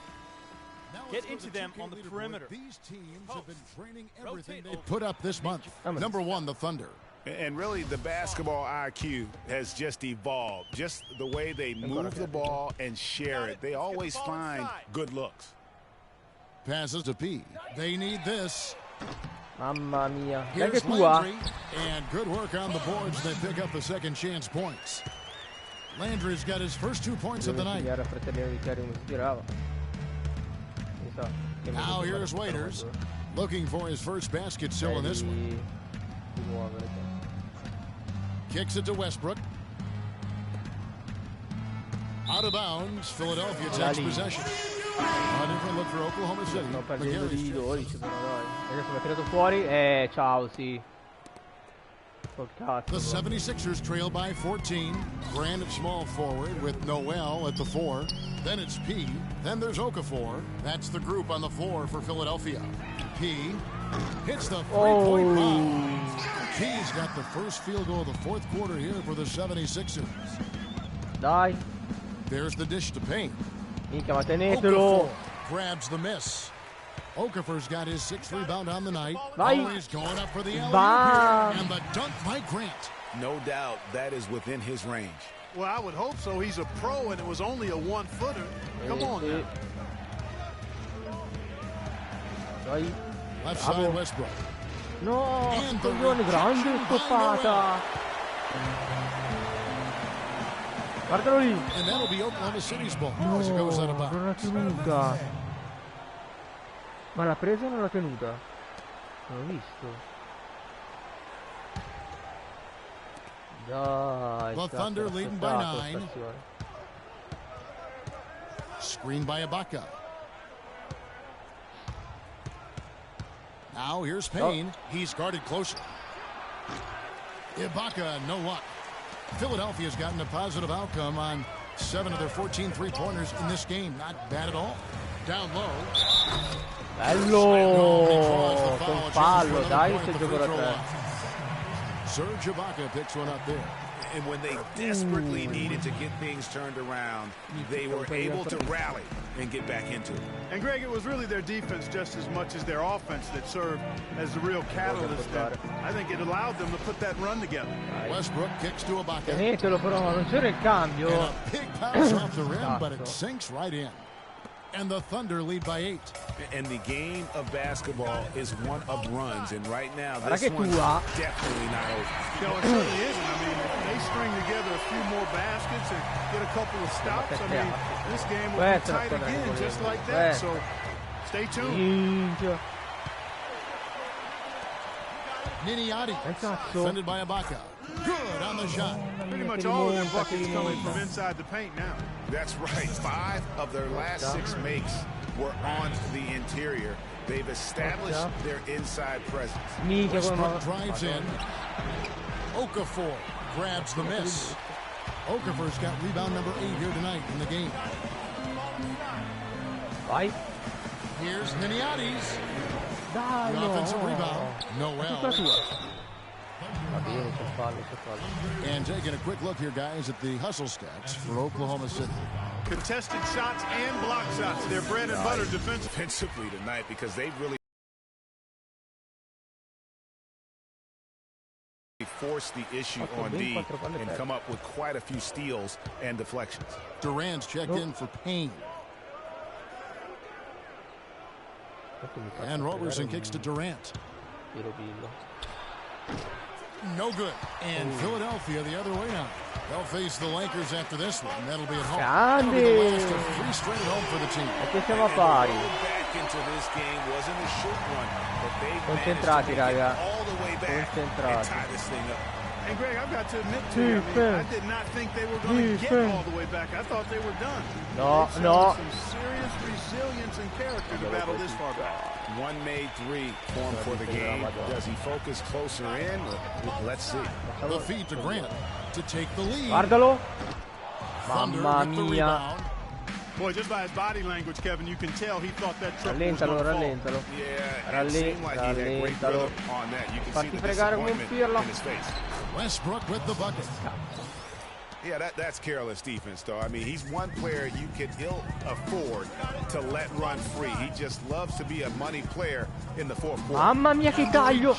Get into them on the perimeter. These teams have been training everything they put up this month. Number 1, the Thunder. And really, the basketball IQ has just evolved. Just the way they move the ball and share it. They always find good looks. Passes to P. They need this. Mamma mia. Here's Landry. And good work on the boards. They pick up the second chance points. Landry's got his first 2 points of the night. Now here's Waiters. Looking for his first basket still in this one. Kicks it to Westbrook. Out of bounds. Philadelphia takes possession. A different look for Oklahoma City. The 76ers trail by 14. Grant at small forward with Noel at the 4. Then it's P. Then there's Okafor. That's the group on the floor for Philadelphia. P hits the three-point foul. P's got the first field goal of the 4th quarter here for the 76ers. Dai. There's the dish to Payne. Tenetelo. Grabs the miss. Okafor's got his 6th rebound on the night. He's going up for the alley-oop and the dunk by Grant. No doubt that is within his range. Well, I would hope so. He's a pro, and it was only a 1-footer. Come on now. Left side Westbrook. No, coglione, grande stoppata. Guardalo lì. And that'll be Oklahoma City's ball as it goes out of bounds. Non l'ha tenuta. Ma l'ha presa o non l'ha tenuta? Non ho visto. Dai. The Thunder leading by 9. Screen by Ibaka. Now here's Payne. He's guarded closer. Ibaka, no luck. Philadelphia's gotten a positive outcome on 7 of their 14 three-pointers in this game. Not bad at all. Down low. Bello! Con fallo, dai, se gioco da 3. Serge Ibaka picks one up there. And when they desperately needed to get things turned around, they were able to rally and get back into it. And Greg, it was really their defense just as much as their offense that served as the real catalyst. I think it allowed them to put that run together. Westbrook kicks to Ibaka. Tenetelo però, non c'era il cambio. And a big pass off the rim, but it sinks right in. And the Thunder lead by 8. And the game of basketball is one of runs, and right now this one's definitely not over. No, it certainly isn't. I mean, if they string together a few more baskets and get a couple of stops, I mean, this game will be tight again just like that. So stay tuned. Niniati, defended by Ibaka. Good on the shot. Pretty much all of their buckets coming from inside the paint now. That's right. 5 of their last 6 makes were on the interior. They've established their inside presence. Westbrook drives in. Okafor grabs the miss. Okafor's got rebound number 8 here tonight in the game. Vai. Here's Niniati's. The offensive rebound. Noel. And taking a quick look here, guys, at the hustle stats for Oklahoma City. Contested shots and block shots. They're bread and butter defensively tonight because they really force the issue on D and come up with quite a few steals and deflections. Durant's checked in for Payne. And Roberson kicks to Durant. No good. And Philadelphia the other way now. They'll face the Lakers after this one. That'll be at home. That'll be the last of 3 straight home for the team. Back into this game wasn't a short one, but they concentrati, raga. All the way back and tie this thing up. And Greg, I've got to admit to you, I did not think they were going to get all the way back. I thought they were done. No. Some serious resilience and character to battle this far back. One made 3 form for the game. Does he focus closer in? Let's see. The feed to Grant to take the lead. Guardalo. Thunder Mamma with the mia. rebound. Boy, just by his body language, Kevin, you can tell he thought that triple was Rallentalo, going to fall. rallentalo. Yeah, it seemed like he had great Rallentalo. rhythm on that. You can see Fatti the fregare con disappointment Pirlo. in his face. Westbrook with the bucket. Yeah, that's careless defense, though. I mean, he's one player you could ill afford to let run free. He just loves to be a money player in the fourth quarter. Mamma mia che taglio!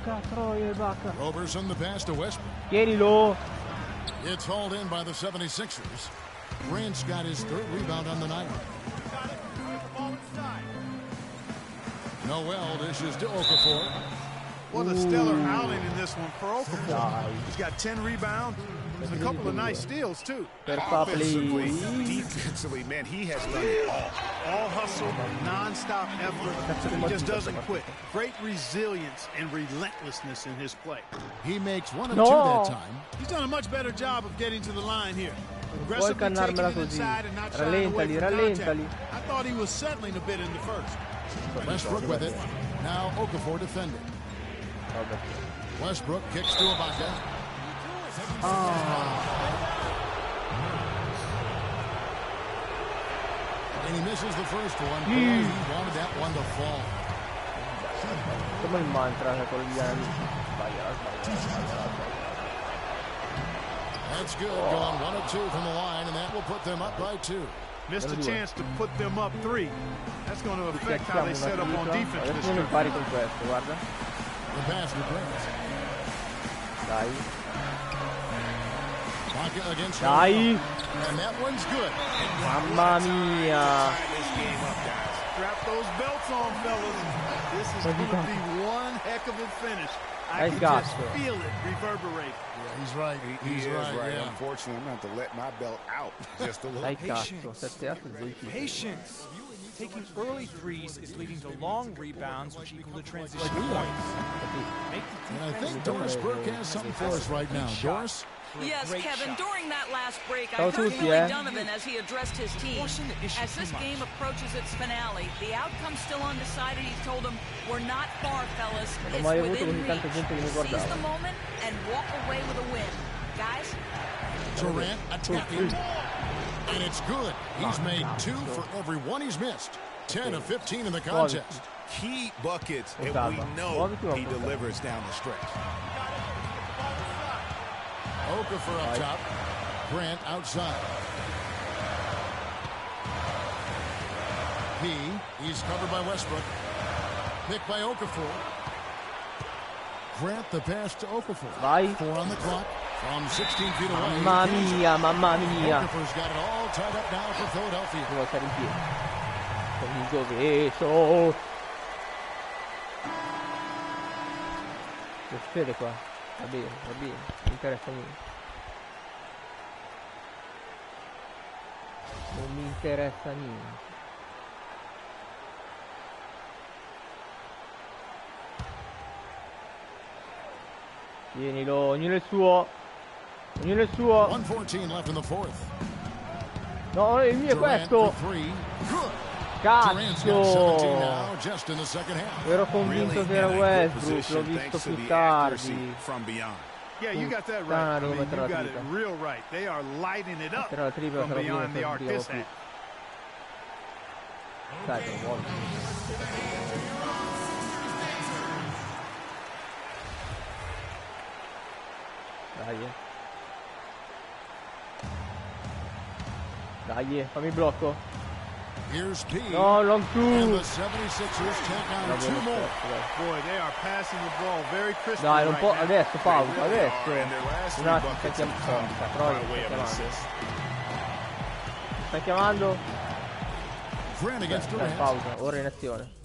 Porca troia, Ibaka. Roberson the pass to Westbrook. Tienilo. It's hauled in by the 76ers. Grant's got his 3rd rebound on the night. Noel dishes to Okafor. What a stellar outing in this one for Okafor. He's got 10 rebounds and a couple of nice steals, too. Defensively, man, he has done it all. All hustle, non-stop effort. He just doesn't quit. Great resilience and relentlessness in his play. He makes 1 of 2 that time. He's done a much better job of getting to the line here. Puoi cannarmela così. Rallentali. I thought he was settling a bit in the first. Westbrook with it. Now Okafor defending. Westbrook kicks to Ibaka. And he misses the first one. He wanted that one to fall. Come il mantra con gli anni. That's good. Going 1 of 2 from the line, and that will put them up by 2. Missed a chance to put them up 3. That's going to affect how they set up on defense this year. Pari con questo, guarda. The pass to Grant. Dai. Against Dai. And that one's good. Mamma mia. Strap those belts on, fellas. This is going to be one heck of a finish. I can just feel it reverberate. Yeah, he's right. He's right. Yeah. Unfortunately, I'm going to have to let my belt out just a little. Patience. Taking early threes is leading to long rebounds, which equal to transition points. And I think Doris Burke has something for us right now. Doris? Yes, Kevin, during that last break, I heard Billy Donovan as he addressed his team. As this game approaches its finale, the outcome's still undecided. He told them, we're not far, fellas. It's within reach. Seize the moment and walk away with a win. Guys? Durant attacking. And it's good. He's made 2 for every 1 he's missed. 10 of 15 in the contest. Key buckets, and we know he delivers down the stretch. Okafor up top. Grant outside. He's covered by Westbrook. Picked by Okafor. Grant the pass to Okafor. 4 on the clock. From 16 feet away. Mamma mia, mamma mia. Okafor's got it all tied up now for Philadelphia. Devo stare in piedi. Con il giovetto. Che succede qua? Va bene, non mi interessa niente. Non mi interessa niente. Tienilo, ognuno il suo. Ognuno il suo. 1:14 left in the 4th. No, il mio è questo. Cazzo! Ero convinto che era Westbrook, l'ho visto più tardi. Yeah, you got that right. I mean, you got it real right. They are lighting it up from beyond the arc this end. Dai, Dai, fammi il blocco. Here's P. No, long two. And the 76ers take on two more. Boy, they are passing the ball very crisply. Dai, non può, adesso Paolo, adesso. No, sta chiamando. Grant against Durant. Pausa, ora in azione.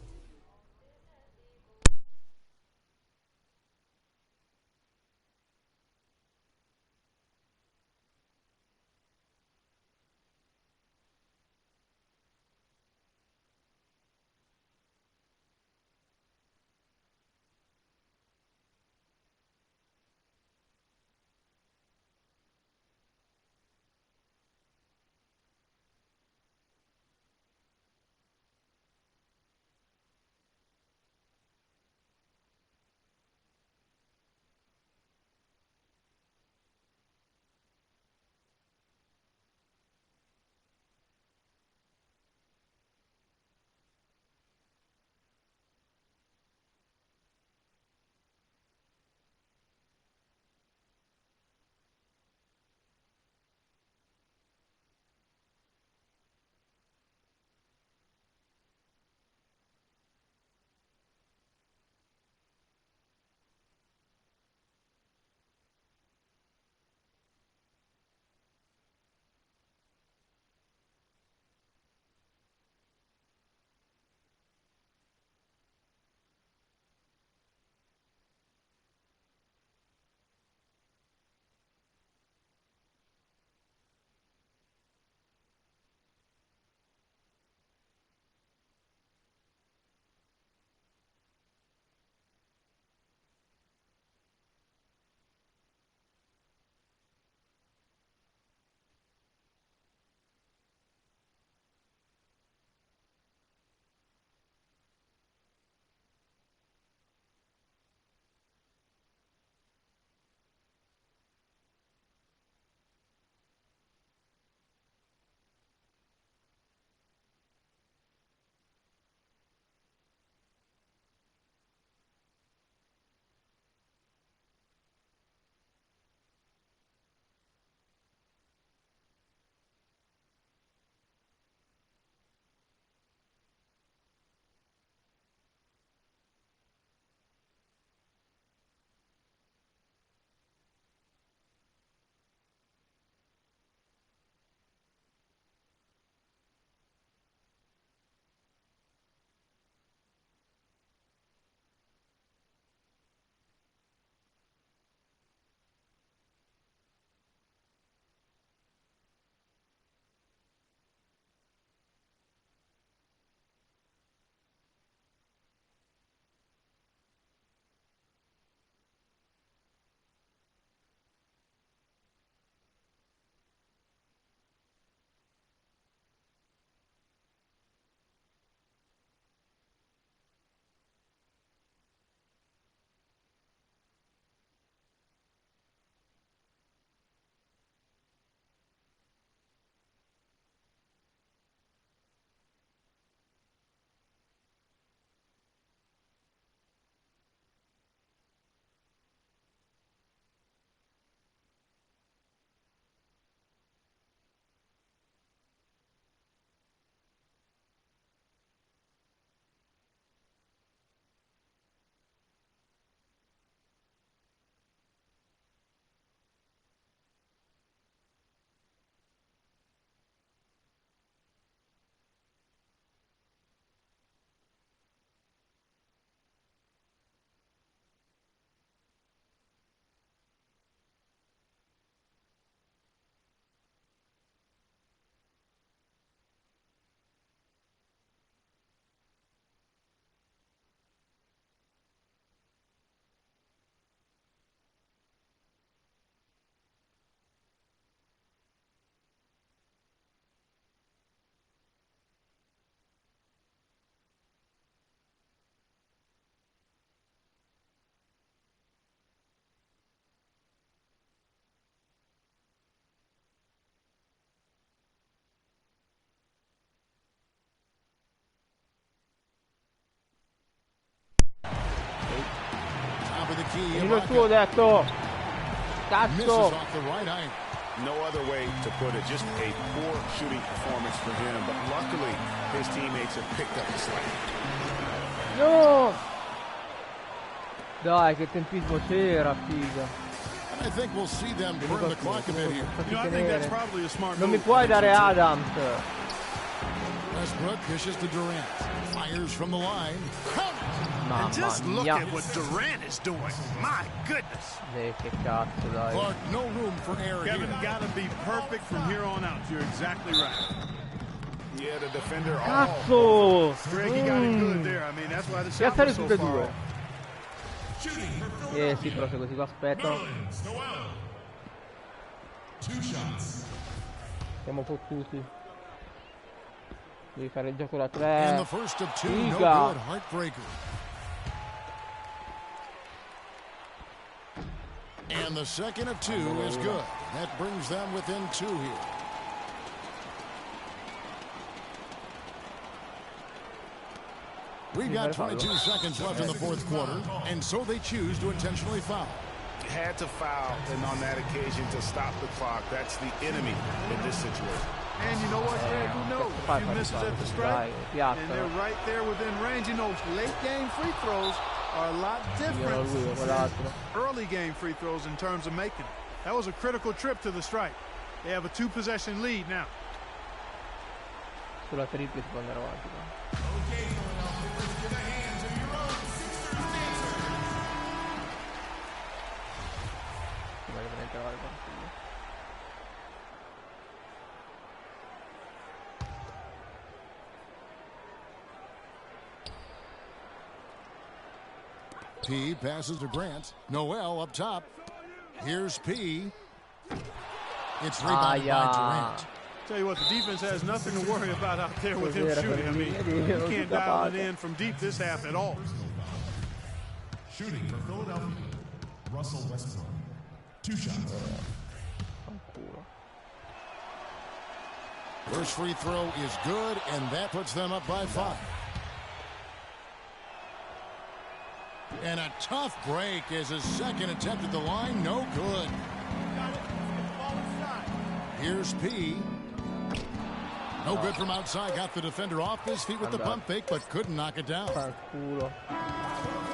Top of the key. Il suo detto. Cazzo. Off the right eye. No other way to put it. Just a poor shooting performance for him. But luckily, his teammates have picked up the slack. No! Dai, che tempismo c'era, figa. I think we'll see them burn the clock a bit here. I think that's probably a smart Non move. mi puoi dare Adams. Westbrook dishes to Durant. Fires from the line. And just look at what Durant is doing. My goodness. Che cazzo, dai. Clark, no room for error Kevin, here. got to be perfect from here on out. You're exactly right. Yeah, the defender. Cazzo! Greg, he got it good there. I mean, that's why the shot was so far off. Sì, però se così qua aspetto. Siamo fottuti. Devi fare il gioco da 3. And the first of two, no good. Heartbreaker. And the second of two is good. That brings them within 2 here. We've got 22 seconds left in the fourth quarter, and so they choose to intentionally foul. Had to foul, and on that occasion to stop the clock. That's the enemy in this situation. And you know what, Greg? Who knows? A few misses at the strike, and they're right there within range. You know, late game free throws are a lot different than early game free throws in terms of making it. That was a critical trip to the strike. They have a 2-possession lead now. Sulla tripla si può andare avanti. P passes to Grant. Noel up top. Here's P. It's rebounded by Durant. Tell you what, the defense has nothing to worry about out there with him shooting. I mean, you can't dial it in from deep this half at all. Shooting for Philadelphia, Russell Westbrook. 2 shots. First free throw is good, and that puts them up by 5. And a tough break as his second attempt at the line, no good. Here's P. No good from outside. Got the defender off his feet with the pump fake, but couldn't knock it down.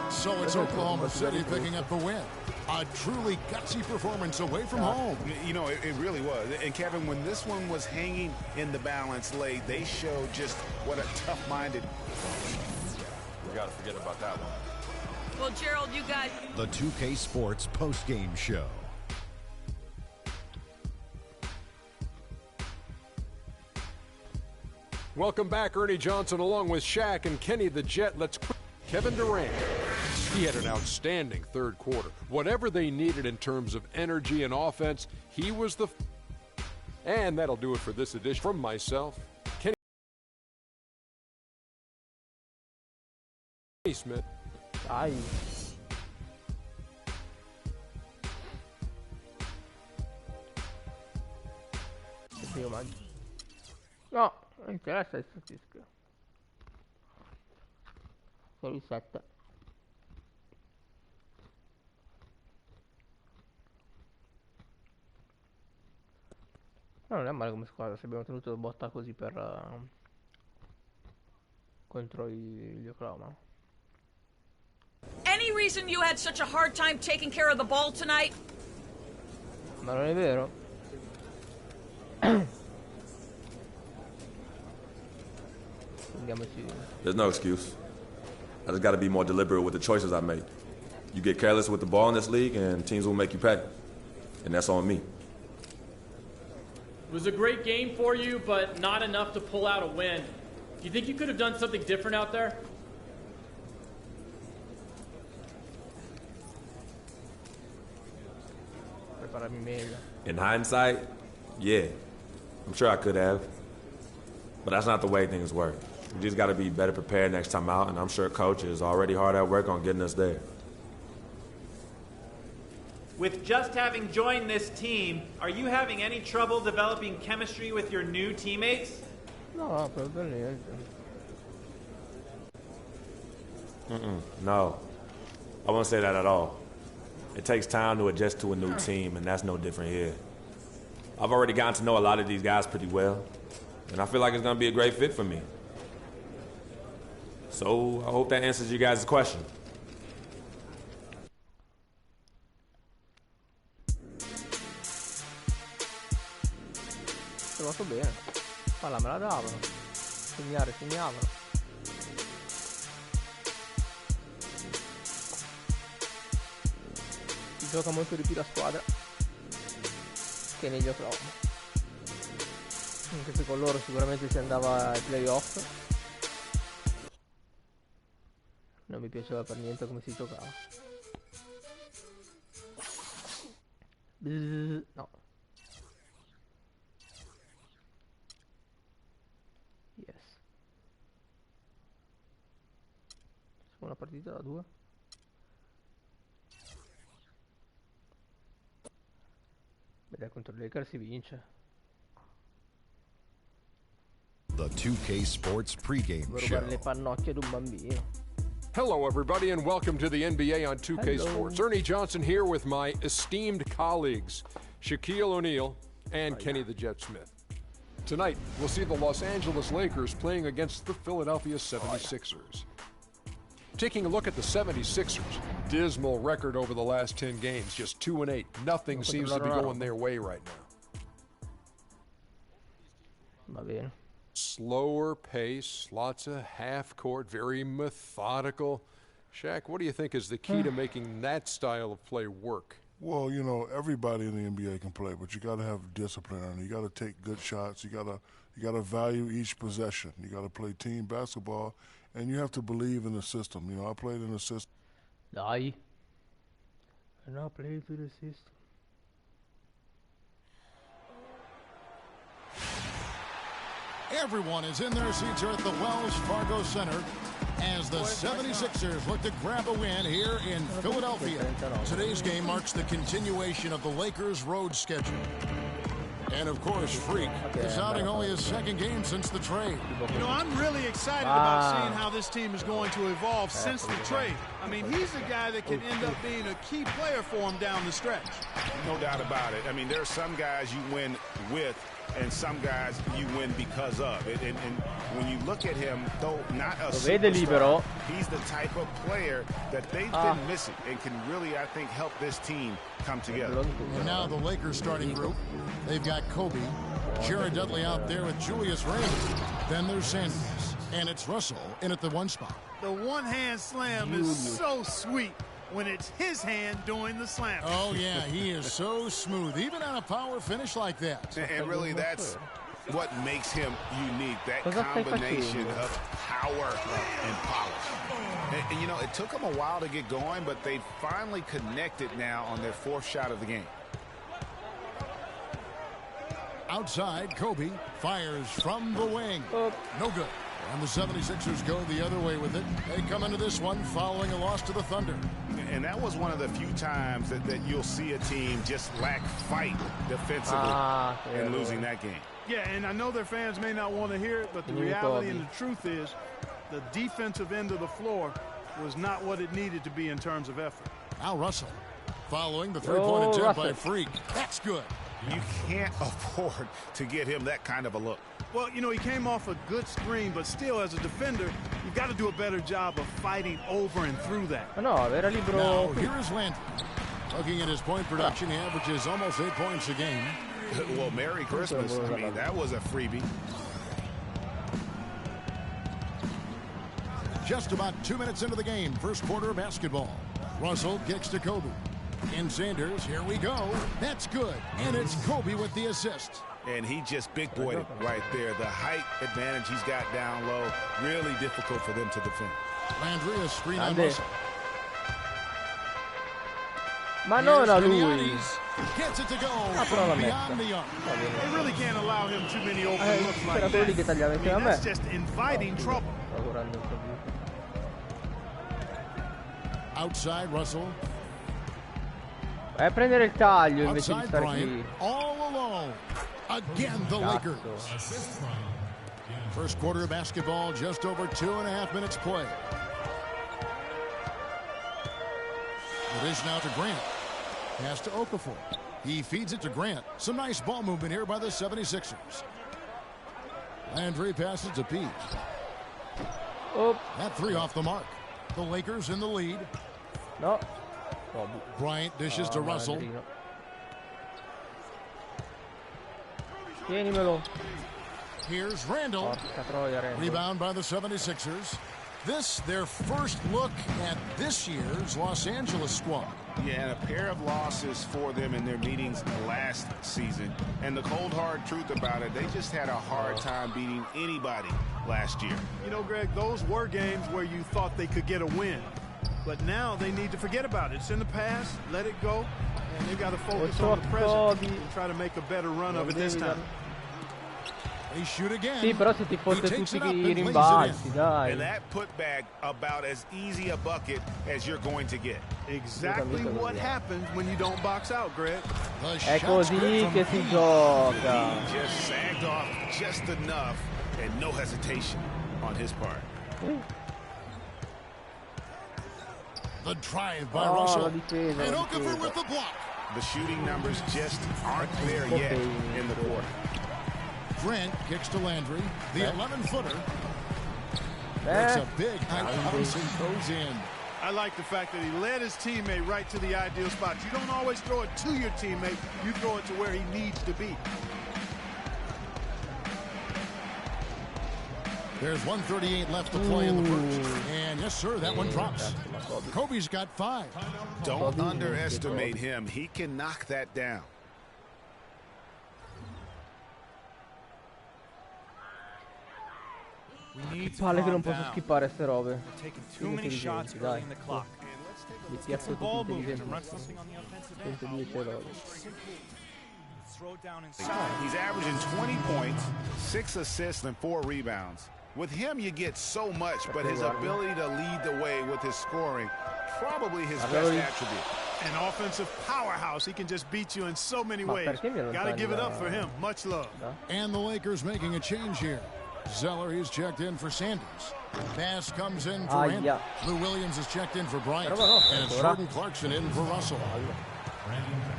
So it's Oklahoma City picking up the win. A truly gutsy performance away from home. You know, it really was. And Kevin, when this one was hanging in the balance late, they showed just what a tough-minded. We got to forget about that one. Well, Gerald, you guys. The 2K Sports postgame show. Welcome back, Ernie Johnson, along with Shaq and Kenny the Jet. Let's quit. Kevin Durant. He had an outstanding third quarter. Whatever they needed in terms of energy and offense, he was the. And that'll do it for this edition. From myself, Kenny Smith. Ai. No, non interessa il statistica. Solo il 7. No, non è male come squadra se abbiamo tenuto botta così per contro gli Oklahoma. Any reason you had such a hard time taking care of the ball tonight? Ma non è vero? There's no excuse. I just got to be more deliberate with the choices I make. You get careless with the ball in this league, and teams will make you pay. And that's on me. It was a great game for you, but not enough to pull out a win. Do you think you could have done something different out there? In hindsight, yeah. I'm sure I could have. But that's not the way things work. We just got to be better prepared next time out, and I'm sure Coach is already hard at work on getting us there. With just having joined this team, are you having any trouble developing chemistry with your new teammates? No, per niente. No. I won't say that at all. It takes time to adjust to a new team, and that's no different here. I've already gotten to know a lot of these guys pretty well, and I feel like it's going to be a great fit for me. So I hope that answers you guys' question. Fatto bene. Palla me la davano. Segnavano. Si gioca molto di più la squadra che negli Oklahoma. Anche se con loro sicuramente si andava ai playoff. Non mi piaceva per niente come si giocava. No. Yes. Una partita da 2. Beh, contro i Lakers si vince. The 2K Sports pregame show. Le pannocchie ad un bambino. Hello, everybody, and welcome to the NBA on 2K Sports. Ernie Johnson here with my esteemed colleagues, Shaquille O'Neal and Kenny the Jet Smith. Tonight, we'll see the Los Angeles Lakers playing against the Philadelphia 76ers. Taking a look at the 76ers, dismal record over the last 10 games, just 2-8. Nothing seems to be going their way right now. Va bene. Slower pace, lots of half court, very methodical. Shaq, what do you think is the key to making that style of play work? Well, you know, everybody in the NBA can play, but you got to have discipline on it. You got to take good shots. You got to value each possession. You got to play team basketball, and you have to believe in the system. You know, I played in the system. Dai. And I played through the system. Everyone is in their seats here at the Wells Fargo Center as the 76ers look to grab a win here in Philadelphia. Today's game marks the continuation of the Lakers' road schedule. And, of course, Freak is outing only his second game since the trade. You know, I'm really excited about seeing how this team is going to evolve since the trade. I mean, he's a guy that can end up being a key player for him down the stretch. No doubt about it. I mean, there are some guys you win with and some guys you win because of it. And when you look at him, though not a superstar, he's the type of player that they've been missing and can really, I think, help this team come together. And now the Lakers starting group. They've got Kobe, Jared Dudley out there with Julius Randle. Then there's Sanders, and it's Russell in at the 1 spot. The one-hand slam is so sweet when it's his hand doing the slam. Oh, yeah, he is so smooth, even on a power finish like that. And really, that's what makes him unique, that combination of power and polish. And, you know, it took them a while to get going, but they finally connected now on their 4th shot of the game. Outside, Kobe fires from the wing. No good. And the 76ers go the other way with it. They come into this one following a loss to the Thunder. And that was one of the few times that you'll see a team just lack fight defensively in losing that game. Yeah, and I know their fans may not want to hear it, but the reality and the truth is the defensive end of the floor was not what it needed to be in terms of effort. Al Russell following the three-point attempt by Freak. That's good. You can't afford to get him that kind of a look. Well, you know, he came off a good screen, but still, as a defender, you've got to do a better job of fighting over and through that. No, era libero. Now, here is Landry. Looking at his point production, he averages almost 8 points a game. Well, Merry Christmas. I mean, that was a freebie. Just about 2 minutes into the game, first quarter of basketball. Russell kicks to Kobe. And Sanders, here we go. That's good. And it's Kobe with the assist. And he just big boyed it right there. The height advantage he's got down low, really difficult for them to defend. Landry, a screen on Russell. Ma non a lui. Gets it to go from beyond the arc. They really can't allow him too many open looks like that. I mean, that's just inviting trouble. Outside, Russell. Vai a prendere il taglio invece di stare qui. All alone. Again, the Lakers. First quarter of basketball, just over 2.5 minutes play. The dish now to Grant. Pass to Okafor. He feeds it to Grant. Some nice ball movement here by the 76ers. Landry passes to Pete. Oh. That three off the mark. The Lakers in the lead. No. Bryant dishes to Russell. Tienimelo. Here's Randall. Rebound by the 76ers. This, their first look at this year's Los Angeles squad. Yeah, and a pair of losses for them in their meetings last season. And the cold, hard truth about it, they just had a hard time beating anybody last year. You know, Greg, those were games where you thought they could get a win. But now they need to forget about it. It's in the past, let it go, and they've got to focus on the present and try to make a better run of it this time. They shoot again. Sì, però se ti fotte tutti i rimbalzi, dai. And that putback about as easy a bucket as you're going to get. Exactly what happens when you don't box out, Greg. È così che si gioca. He just sagged off just enough and no hesitation on his part. The drive by Russell. And Okafor with the block. The shooting numbers just aren't there yet in the quarter. Grant kicks to Landry. The 11-footer. Makes a big bounce and goes in. I like the fact that he led his teammate right to the ideal spot. You don't always throw it to your teammate. You throw it to where he needs to be. There's 1:38 left to play in the first. And yes, sir, that one drops. Kobe's got 5. Don't underestimate him. He can knock that down. Palle che non posso skippare ste robe. Dai. Mi piazzo tutti intelligenti. 110 robe. He's averaging 20 points, 6 assists, and 4 rebounds. With him, you get so much, but his ability to lead the way with his scoring, probably his best attribute. An offensive powerhouse. He can just beat you in so many ways. Got to give it up for him. Much love. And the Lakers making a change here. Zeller, he's checked in for Sanders. Pass comes in for Randall. Lou Williams is checked in for Bryant. And it's Jordan Clarkson in for Russell.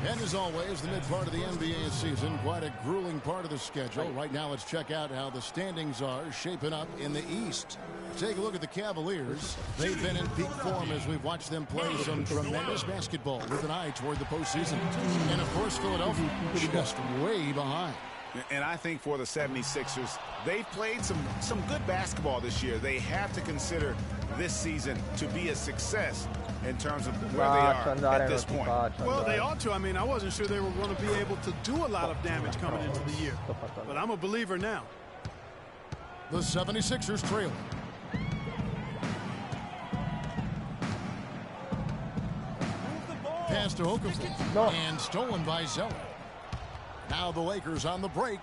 And as always, the mid part of the NBA season, quite a grueling part of the schedule. Right now, let's check out how the standings are shaping up in the East. Take a look at the Cavaliers. They've been in peak form as we've watched them play some tremendous basketball with an eye toward the postseason. And of course, Philadelphia just way behind. And I think for the 76ers, they've played some good basketball this year. They have to consider this season to be a success in terms of where they are at this point. Well, they ought to. I mean, I wasn't sure they were going to be able to do a lot of damage coming into the year. But I'm a believer now. The 76ers trailing. Pass to Okafor. And stolen by Zeller. Now the Lakers on the break.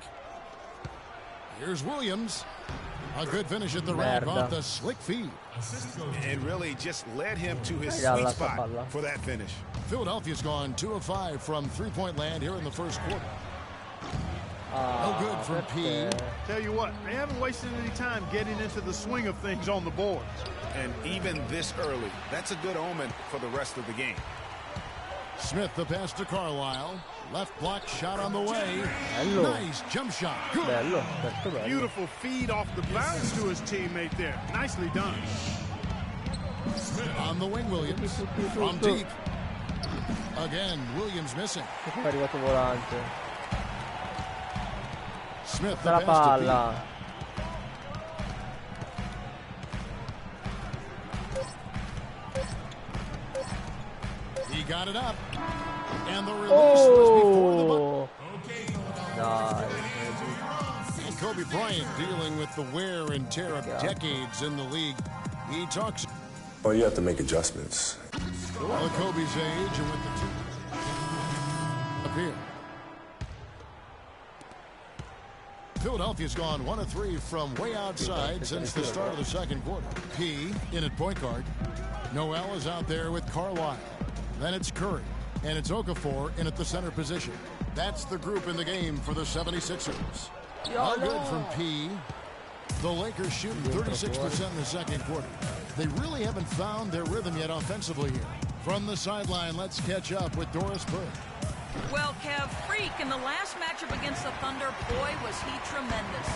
Here's Williams. A good finish at the rack off the slick feed. It really just led him to his sweet spot for that finish. Philadelphia's gone 2 of 5 from three-point land here in the first quarter. No good from P. Tell you what, they haven't wasted any time getting into the swing of things on the boards. And even this early, that's a good omen for the rest of the game. Smith the pass to Carlisle. Left block shot on the way. Nice jump shot. Bello. Beautiful feed off the bounce to his teammate there. Nicely done. On the wing, Williams. From deep. Again, Williams missing. Smith the pass to Pete. He got it up. And the release was before the and Kobe Bryant dealing with the wear and tear of decades in the league. He talks. Well, you have to make adjustments. Well, Kobe's age and with the two up here. Philadelphia's gone 1 of 3 from way outside since the start of the second quarter. P in at point guard. Noel is out there with Carlisle. Then it's Curry. And it's Okafor in at the center position. That's the group in the game for the 76ers. All good from P. The Lakers shooting 36% in the second quarter. They really haven't found their rhythm yet offensively here. From the sideline, let's catch up with Doris Burke. Well, Kev, Freak in the last matchup against the Thunder, boy, was he tremendous.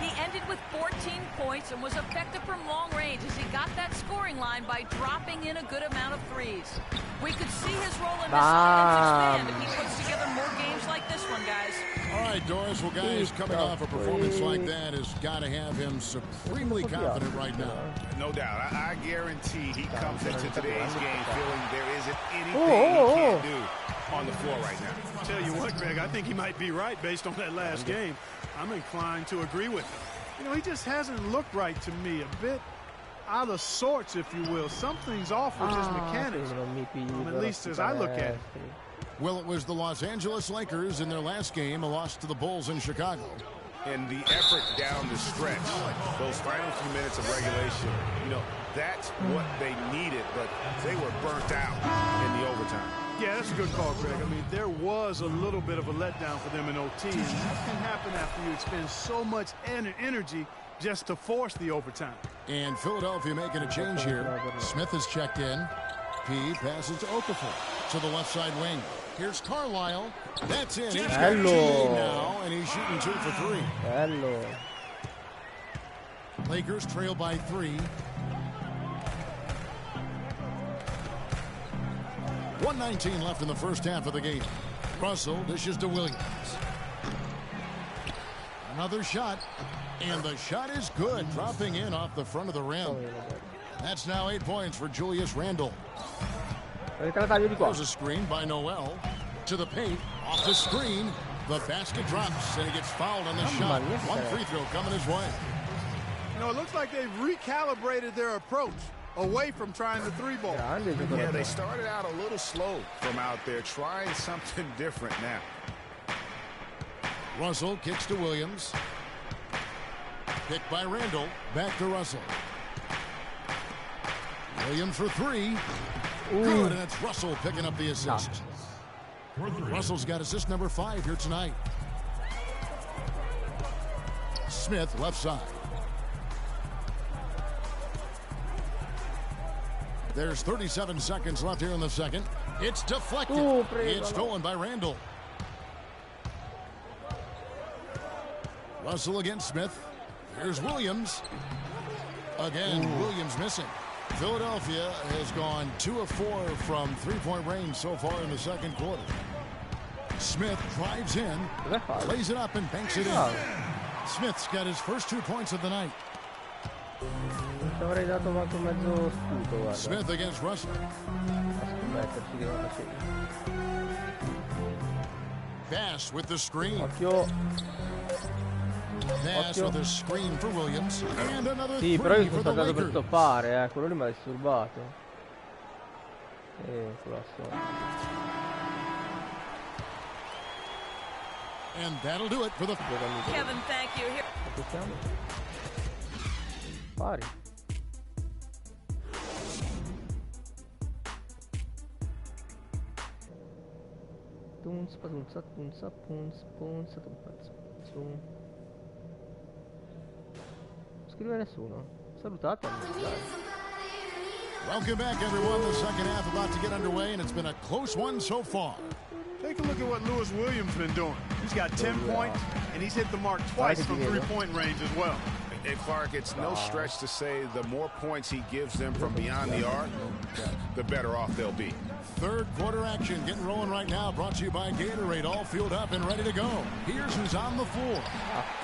He ended with 14 points and was effective from long range as he got that scoring line by dropping in a good amount of threes. We could see his role in this offense expand if he puts together more games like this one, guys. All right, Doris. Well, guys, coming off a performance like that has got to have him supremely confident right now. No doubt. I guarantee he comes into today's game feeling there isn't anything he can't do on the floor right now. I'll tell you what, Greg, I think he might be right based on that last game. I'm inclined to agree with him. You know, he just hasn't looked right to me. A bit out of sorts, if you will. Something's off with his mechanics, at least as I look at it. Well, it was the Los Angeles Lakers in their last game, a loss to the Bulls in Chicago. And the effort down the stretch, those final few minutes of regulation, you know, that's what they needed, but they were burnt out in the overtime. Yeah, that's a good call, Greg. I mean, there was a little bit of a letdown for them in OT, and that can happen after you expend so much energy just to force the overtime. And Philadelphia making a change here. Smith has checked in. P passes to Okafor to the left side wing. Here's Carlisle. That's in. He's got two now, and he's shooting 2 for 3. Hello. Lakers trail by 3. 1:19 left in the first half of the game. Russell dishes to Williams. Another shot, and the shot is good, dropping in off the front of the rim. That's now 8 points for Julius Randle. There's a screen by Noel to the paint, off the screen. The basket drops, and he gets fouled on the shot. One free throw coming his way. You know, it looks like they've recalibrated their approach away from trying the 3-ball. Yeah, they started out a little slow from out there, trying something different now. Russell kicks to Williams. Picked by Randle. Back to Russell. Williams for 3. Good, and it's Russell picking up the assist. Russell's got assist number 5 here tonight. Smith left side. There's 37 seconds left here in the second. It's deflected. It's stolen by Randle. Russell against Smith. Here's Williams. Again, Williams missing. Philadelphia has gone 2 of 4 from three-point range so far in the second quarter. Smith drives in, lays it up, and banks it in. Smith's got his first 2 points of the night. Smith against Russell. Bass with the screen. Bass with a screen for Williams. And another sì, però io three sono for the stato per Lakers. toppare, quello lì mi ha disturbato. And that'll do it for the Kevin, thank you. Here. Pari. Scrive nessuno. Salutate. Welcome back, everyone. The second half about to get underway, and it's been a close one so far. Take a look at what Lewis Williams has been doing. He's got 10 points, and he's hit the mark twice from three-point range as well. And Clark, it's no stretch to say the more points he gives them from beyond the arc, the better off they'll be. Third quarter action getting rolling right now, brought to you by Gatorade, all fueled up and ready to go. Here's who's on the floor.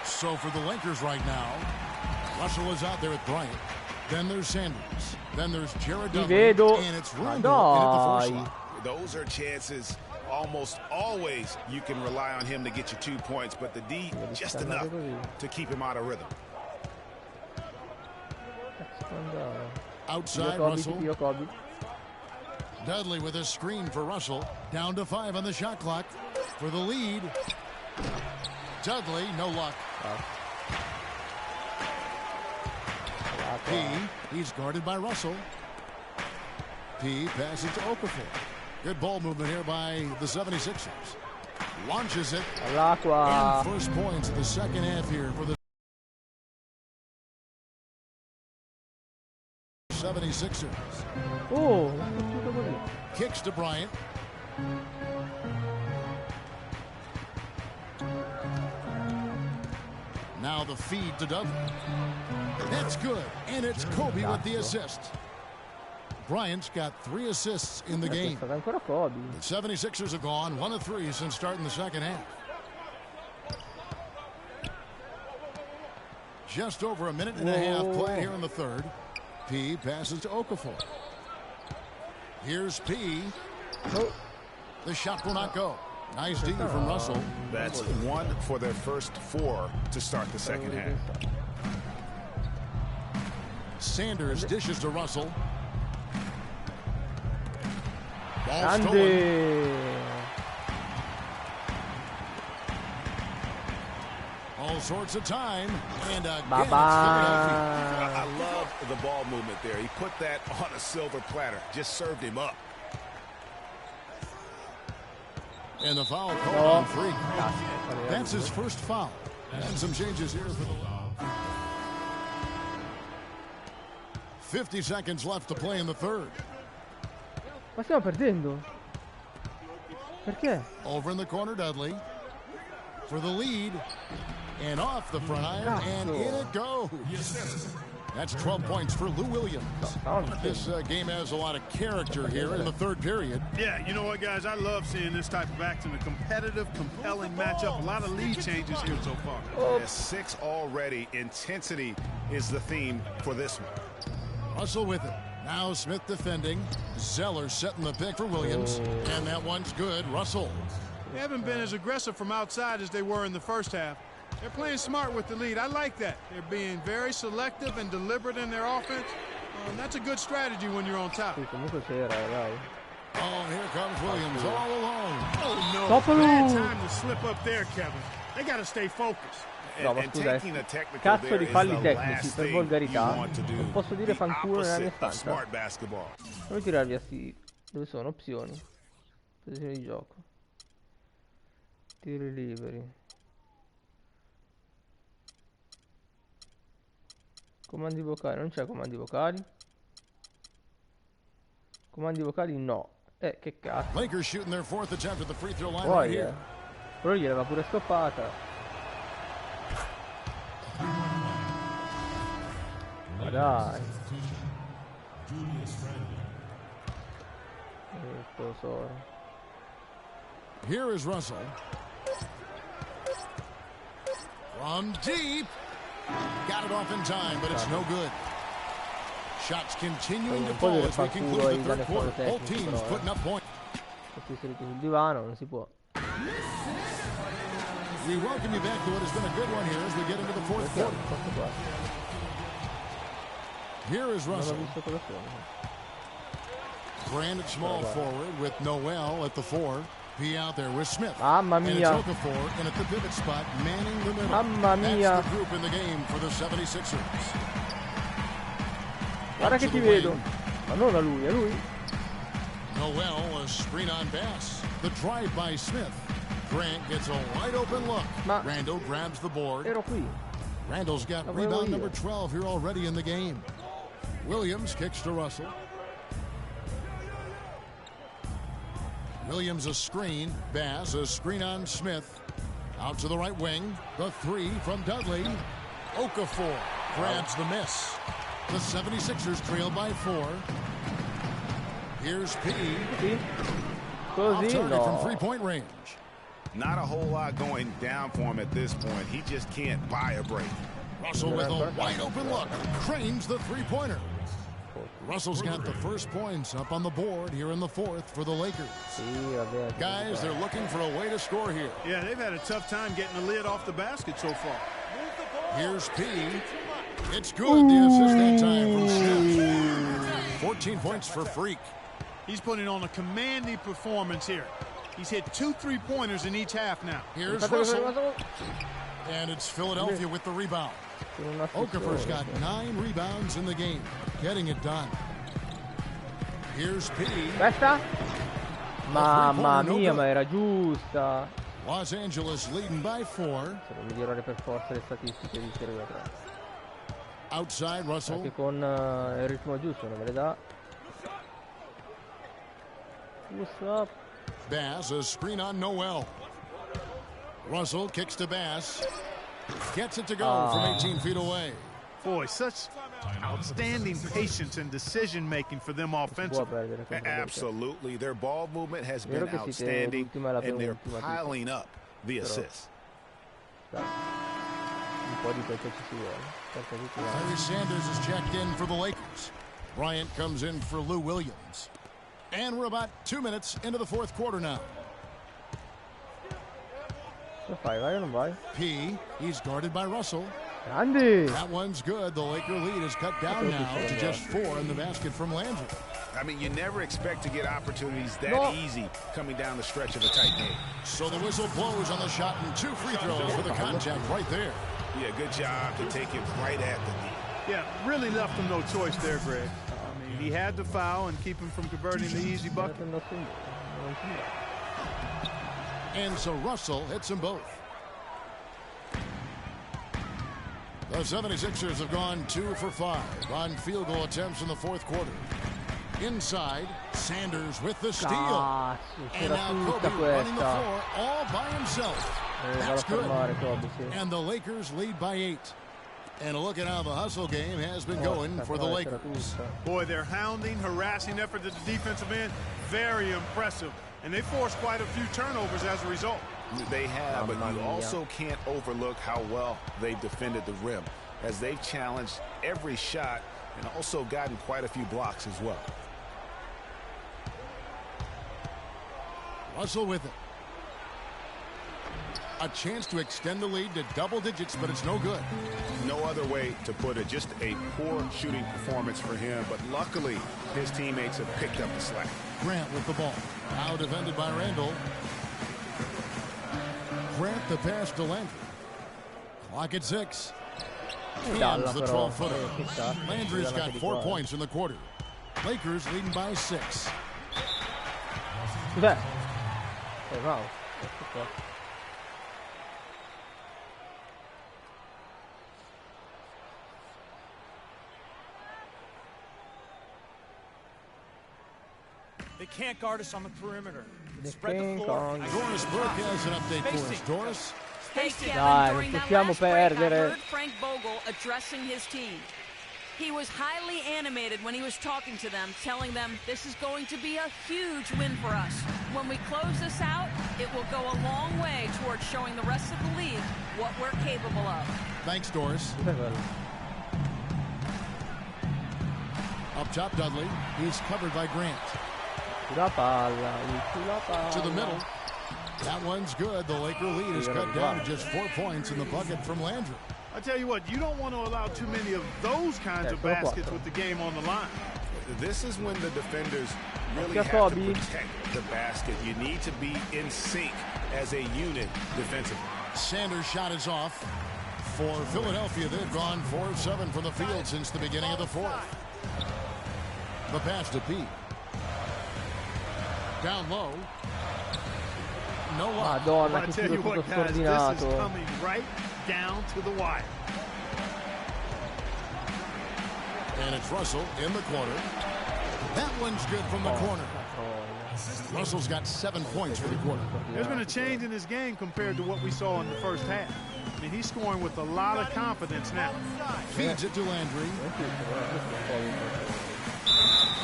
So for the Lakers right now, Russell is out there with Bryant. Then there's Sanders. Then there's Jared Dudley. And it's Randle in at the first line. Those are chances almost always you can rely on him to get you 2 points, but the D just enough to keep him out of rhythm. Outside Russell. Dudley with a screen for Russell. Down to 5 on the shot clock for the lead. Dudley, no luck. P, he's guarded by Russell. P passes to Okafor. Good ball movement here by the 76ers. Launches it. And first points in the second half here for the 76ers. Kicks to Bryant. Now the feed to Dudley. That's good, and it's Kobe with the assist. Bryant's got 3 assists in the game. The 76ers have gone 1 of 3 since starting the second half. Just over a minute and a half played here in the third. P passes to Okafor. Here's P. The shot will not go. Nice D from Russell. That's 1 for their first 4 to start the second half. Sanders dishes to Russell. Ball stolen. All sorts of time. And again, I love the ball movement there. He put that on a silver platter. Just served him up. And the foul called on Freak. That's his first foul. And some changes here for the foul. 50 seconds left to play in the third. Ma stiamo perdendo. Perché? Over in the corner, Dudley. For the lead. And off the front iron. And in it goes. That's 12 points for Lou Williams. This game has a lot of character here in the third period. Yeah, you know what, guys? I love seeing this type of action. A competitive, compelling matchup. A lot of lead changes here so far. Yeah, 6 already. Intensity is the theme for this one. Russell with it. Now Smith defending. Zeller setting the pick for Williams. And that one's good. Russell. They haven't been as aggressive from outside as they were in the first half. They're playing smart with the lead. I like that. They're being very selective and deliberate in their offense. That's a good strategy when you're on top. Oh, here comes Williams all alone. Oh, no. Bad time to slip up there, Kevin. They got to stay focused. No, ma scusa, cazzo di falli tecnici per volgarità. Non posso dire fanculo nella mia stanza. Devo tirare via sti. Dove sono? Opzioni. Posizione di gioco. Tiri liberi. Comandi vocali, non c'è comandi vocali? Comandi vocali no. Che cazzo. Lakers shooting their 4th attempt at the free throw line right here. Però gliel'aveva pure stoppata. Ma dai. Here is Russell. From deep. Got it off in time, but it's no good. Shots continuing to fall as we conclude the third quarter. Both teams putting up points. Sul divano, non si può. We welcome you back to what has been a good one here as we get into the fourth quarter. Here is Russell. Brand at small forward with Noel at the 4. P out there with Smith. Mamma mia. And it's Okafor, and at the pivot spot, manning the middle. Mamma mia. That's the group in the game for the 76ers. Guarda che ti vedo. Ma non a lui, a lui. Noel, a screen on Bass. The drive by Smith. Grant gets a wide open look. Randall grabs the board. Ero qui. Randall's got rebound number 12 here already in the game. Williams kicks to Russell. Williams a screen. Bass a screen on Smith. Out to the right wing. The 3 from Dudley. Okafor grabs the miss. The 76ers trail by 4. Here's P. Off target from three-point range. Not a whole lot going down for him at this point. He just can't buy a break. Russell with a wide open look. Cranes the three-pointer. Russell's got the first points up on the board here in the fourth for the Lakers. Guys, they're looking for a way to score here. Yeah, they've had a tough time getting the lid off the basket so far. Here's P. It's good. The assist that time from Smith. 14 points for Freak. He's putting on a commanding performance here. He's hit 2 3-pointers in each half now. Here's Russell. And it's Philadelphia with the rebound. Okafor's got 9 rebounds in the game. Getting it done. Here's P. Questa? Mamma mia, ma era giusta. Los Angeles leading by 4. Devo migliorare per forza le statistiche di tiro da 3. Outside Russell. Anche con il ritmo giusto, non me le dà. What's up? Bass, a screen on Noel. Russell kicks to Bass. Gets it to go from 18 feet away. Boy, such outstanding patience and decision-making for them offensively. Absolutely. Their ball movement has been outstanding, and they're piling up the assists. Larry Sanders is checked in for the Lakers. Bryant comes in for Lou Williams. And we're about 2 minutes into the fourth quarter now. P, he's guarded by Russell. That one's good. The Laker lead is cut down now to just 4 in the basket from Landry. I mean, you never expect to get opportunities that easy coming down the stretch of a tight game. So the whistle blows on the shot and 2 free throws for the contact right there. Yeah, good job to take it right at the knee. Yeah, really left him no choice there, Greg. I mean, he had to foul and keep him from converting the easy bucket. And so Russell hits them both. The 76ers have gone 2 for 5 on field goal attempts in the fourth quarter. Inside, Sanders with the steal. And now Kobe running the floor all by himself. That's good. And the Lakers lead by 8. And a look at how the hustle game has been going for the Lakers. Boy, their hounding, harassing effort at the defensive end, very impressive. And they forced quite a few turnovers as a result. They have, but you also can't overlook how well they've defended the rim, as they've challenged every shot and also gotten quite a few blocks as well. Russell with it. A chance to extend the lead to double digits, but it's no good. No other way to put it. Just a poor shooting performance for him, but luckily his teammates have picked up the slack. Grant with the ball. Now defended by Randall. Grant the pass to Landry. Clock at 6. Hands the 12-footer. Landry's got 4 points in the quarter. Lakers leading by 6. They can't guard us on the perimeter. Spread the floor. Doris Burke has an update for us. Doris? Hey, Kevin, during that last break, I heard Frank Vogel addressing his team. He was highly animated when he was talking to them, telling them this is going to be a huge win for us. When we close this out, it will go a long way towards showing the rest of the league what we're capable of. Thanks, Doris. Up top, Dudley. He's covered by Grant. To the middle. That one's good. The Laker lead is cut down to just 4 points in the bucket from Landry. I tell you what, you don't want to allow too many of those kinds of baskets with the game on the line. This is when the defenders really have to protect the basket. You need to be in sync as a unit defensively. Sanders' shot is off. For Philadelphia, they've gone 4 of 7 from the field since the beginning of the fourth. The pass to Pete. Down low. No luck. Madonna, che tiro tutto scordinato. This is coming right down to the wire. And it's Russell in the corner. That one's good from the corner. Russell's got 7 points for the quarter. There's been a change in his game compared to what we saw in the first half. I mean, he's scoring with a lot of confidence now. Feeds it to Landry.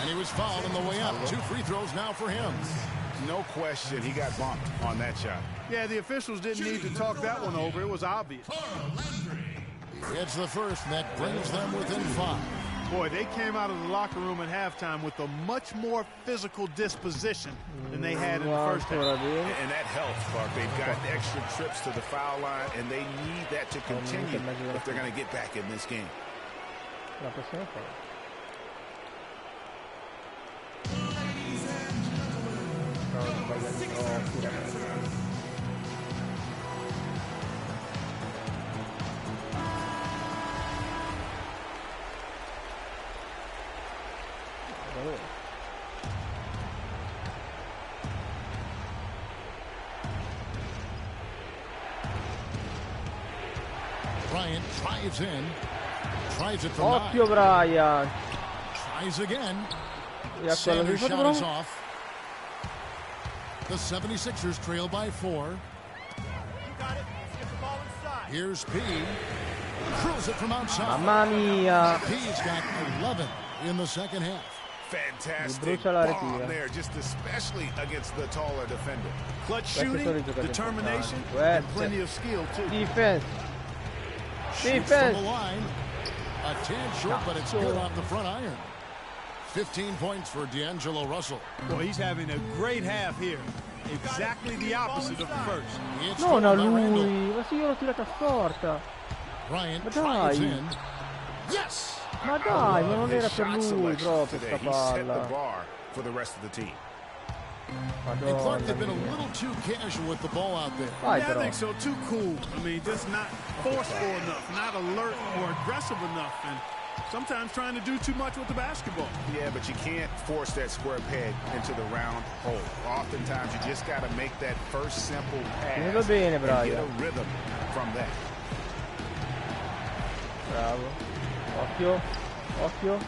And he was fouled on the way up. 2 free throws now for him. No question, he got bumped on that shot. Yeah, the officials didn't need to talk that one over. It was obvious. It's the first, and that brings them within 5. Boy, they came out of the locker room at halftime with a much more physical disposition than they had in the first half. And that helps, Clark. They've got extra trips to the foul line, and they need that to continue if they're going to get back in this game. Bryant drives in. Tries it from 9. Bryant. Tries again. Sanders' shot is off. The 76ers trail by 4. You got it. Let's get the ball inside. Here's P. Drills it from outside. Mamma mia. P's got 11 in the second half. Fantastic bomb there, just especially against the taller defender. Clutch shooting, determination, and plenty of skill, too. Defense. Shoots from the line. A tad short, but it's good off the front iron. 15 points for D'Angelo Russell. Boy, he's having a great half here. Exactly the opposite of the first. Non a lui, ma sì, io l'ho tirata forte. Bryant tries in. Yes! Ma dai, ma non era per lui proprio sta palla. And Clark had been a little too casual with the ball out there. Yeah, I think so. Too cool. I mean, just not forceful enough, not alert or aggressive enough, and sometimes trying to do too much with the basketball. Yeah, but you can't force that square peg into the round hole. Oftentimes, you just got to make that first simple pass and get a rhythm from that. Bravo. Occhio. Occhio.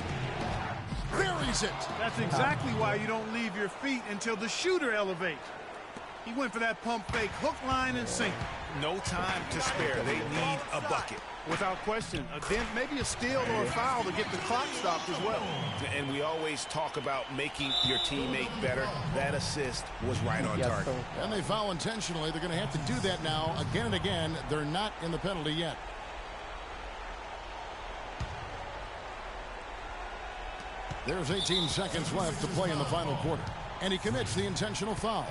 Buries it. That's exactly why you don't leave your feet until the shooter elevates. He went for that pump fake, hook, line, and sink. No time to spare. They need a bucket. Without question. Then maybe a steal or a foul to get the clock stopped as well. And we always talk about making your teammate better. That assist was right on target. And they foul intentionally. They're going to have to do that now again and again. They're not in the penalty yet. There's 18 seconds left to play in the final quarter. And he commits the intentional foul.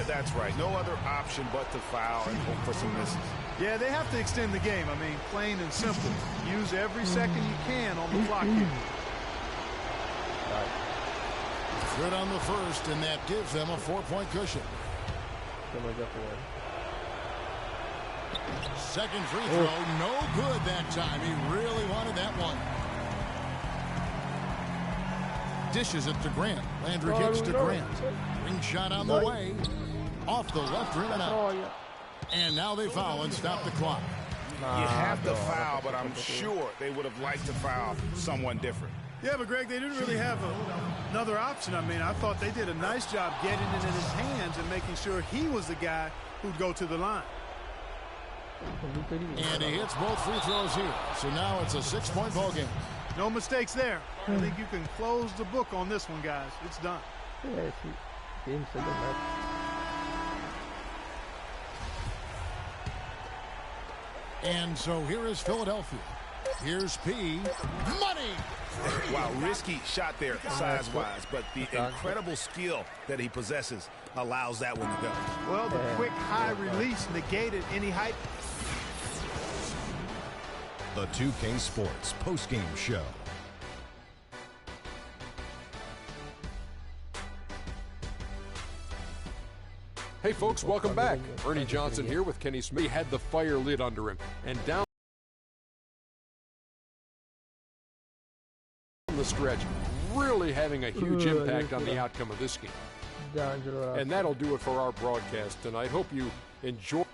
That's right. No other option but to foul and hope for some misses. Yeah, they have to extend the game. I mean, plain and simple. Use every second you can on the clock here. Good on the first, and that gives them a 4-point cushion. Second free throw, no good that time. He really wanted that one. Dishes it to Grant. Landry gets to Grant. Ring shot on the way. Off the left rim and out. And now they foul and stop the clock. You have to foul, but I'm sure they would have liked to foul someone different. Yeah, but Greg, they didn't really have another option. I mean, I thought they did a nice job getting it in his hands and making sure he was the guy who'd go to the line. And he hits both free throws here. So now it's a 6-point ball game. No mistakes there. I think you can close the book on this one, guys. It's done. And so here is Philadelphia. Here's P. Money! Wow, risky shot there size-wise, but the incredible skill that he possesses allows that one to go. Well, the quick high release negated any height. The 2K Sports postgame show. Hey folks, welcome back. Ernie Johnson here with Kenny Smith. He had the fire lit under him, and down the stretch, really having a huge impact on the outcome of this game. And that'll do it for our broadcast tonight. Hope you enjoy.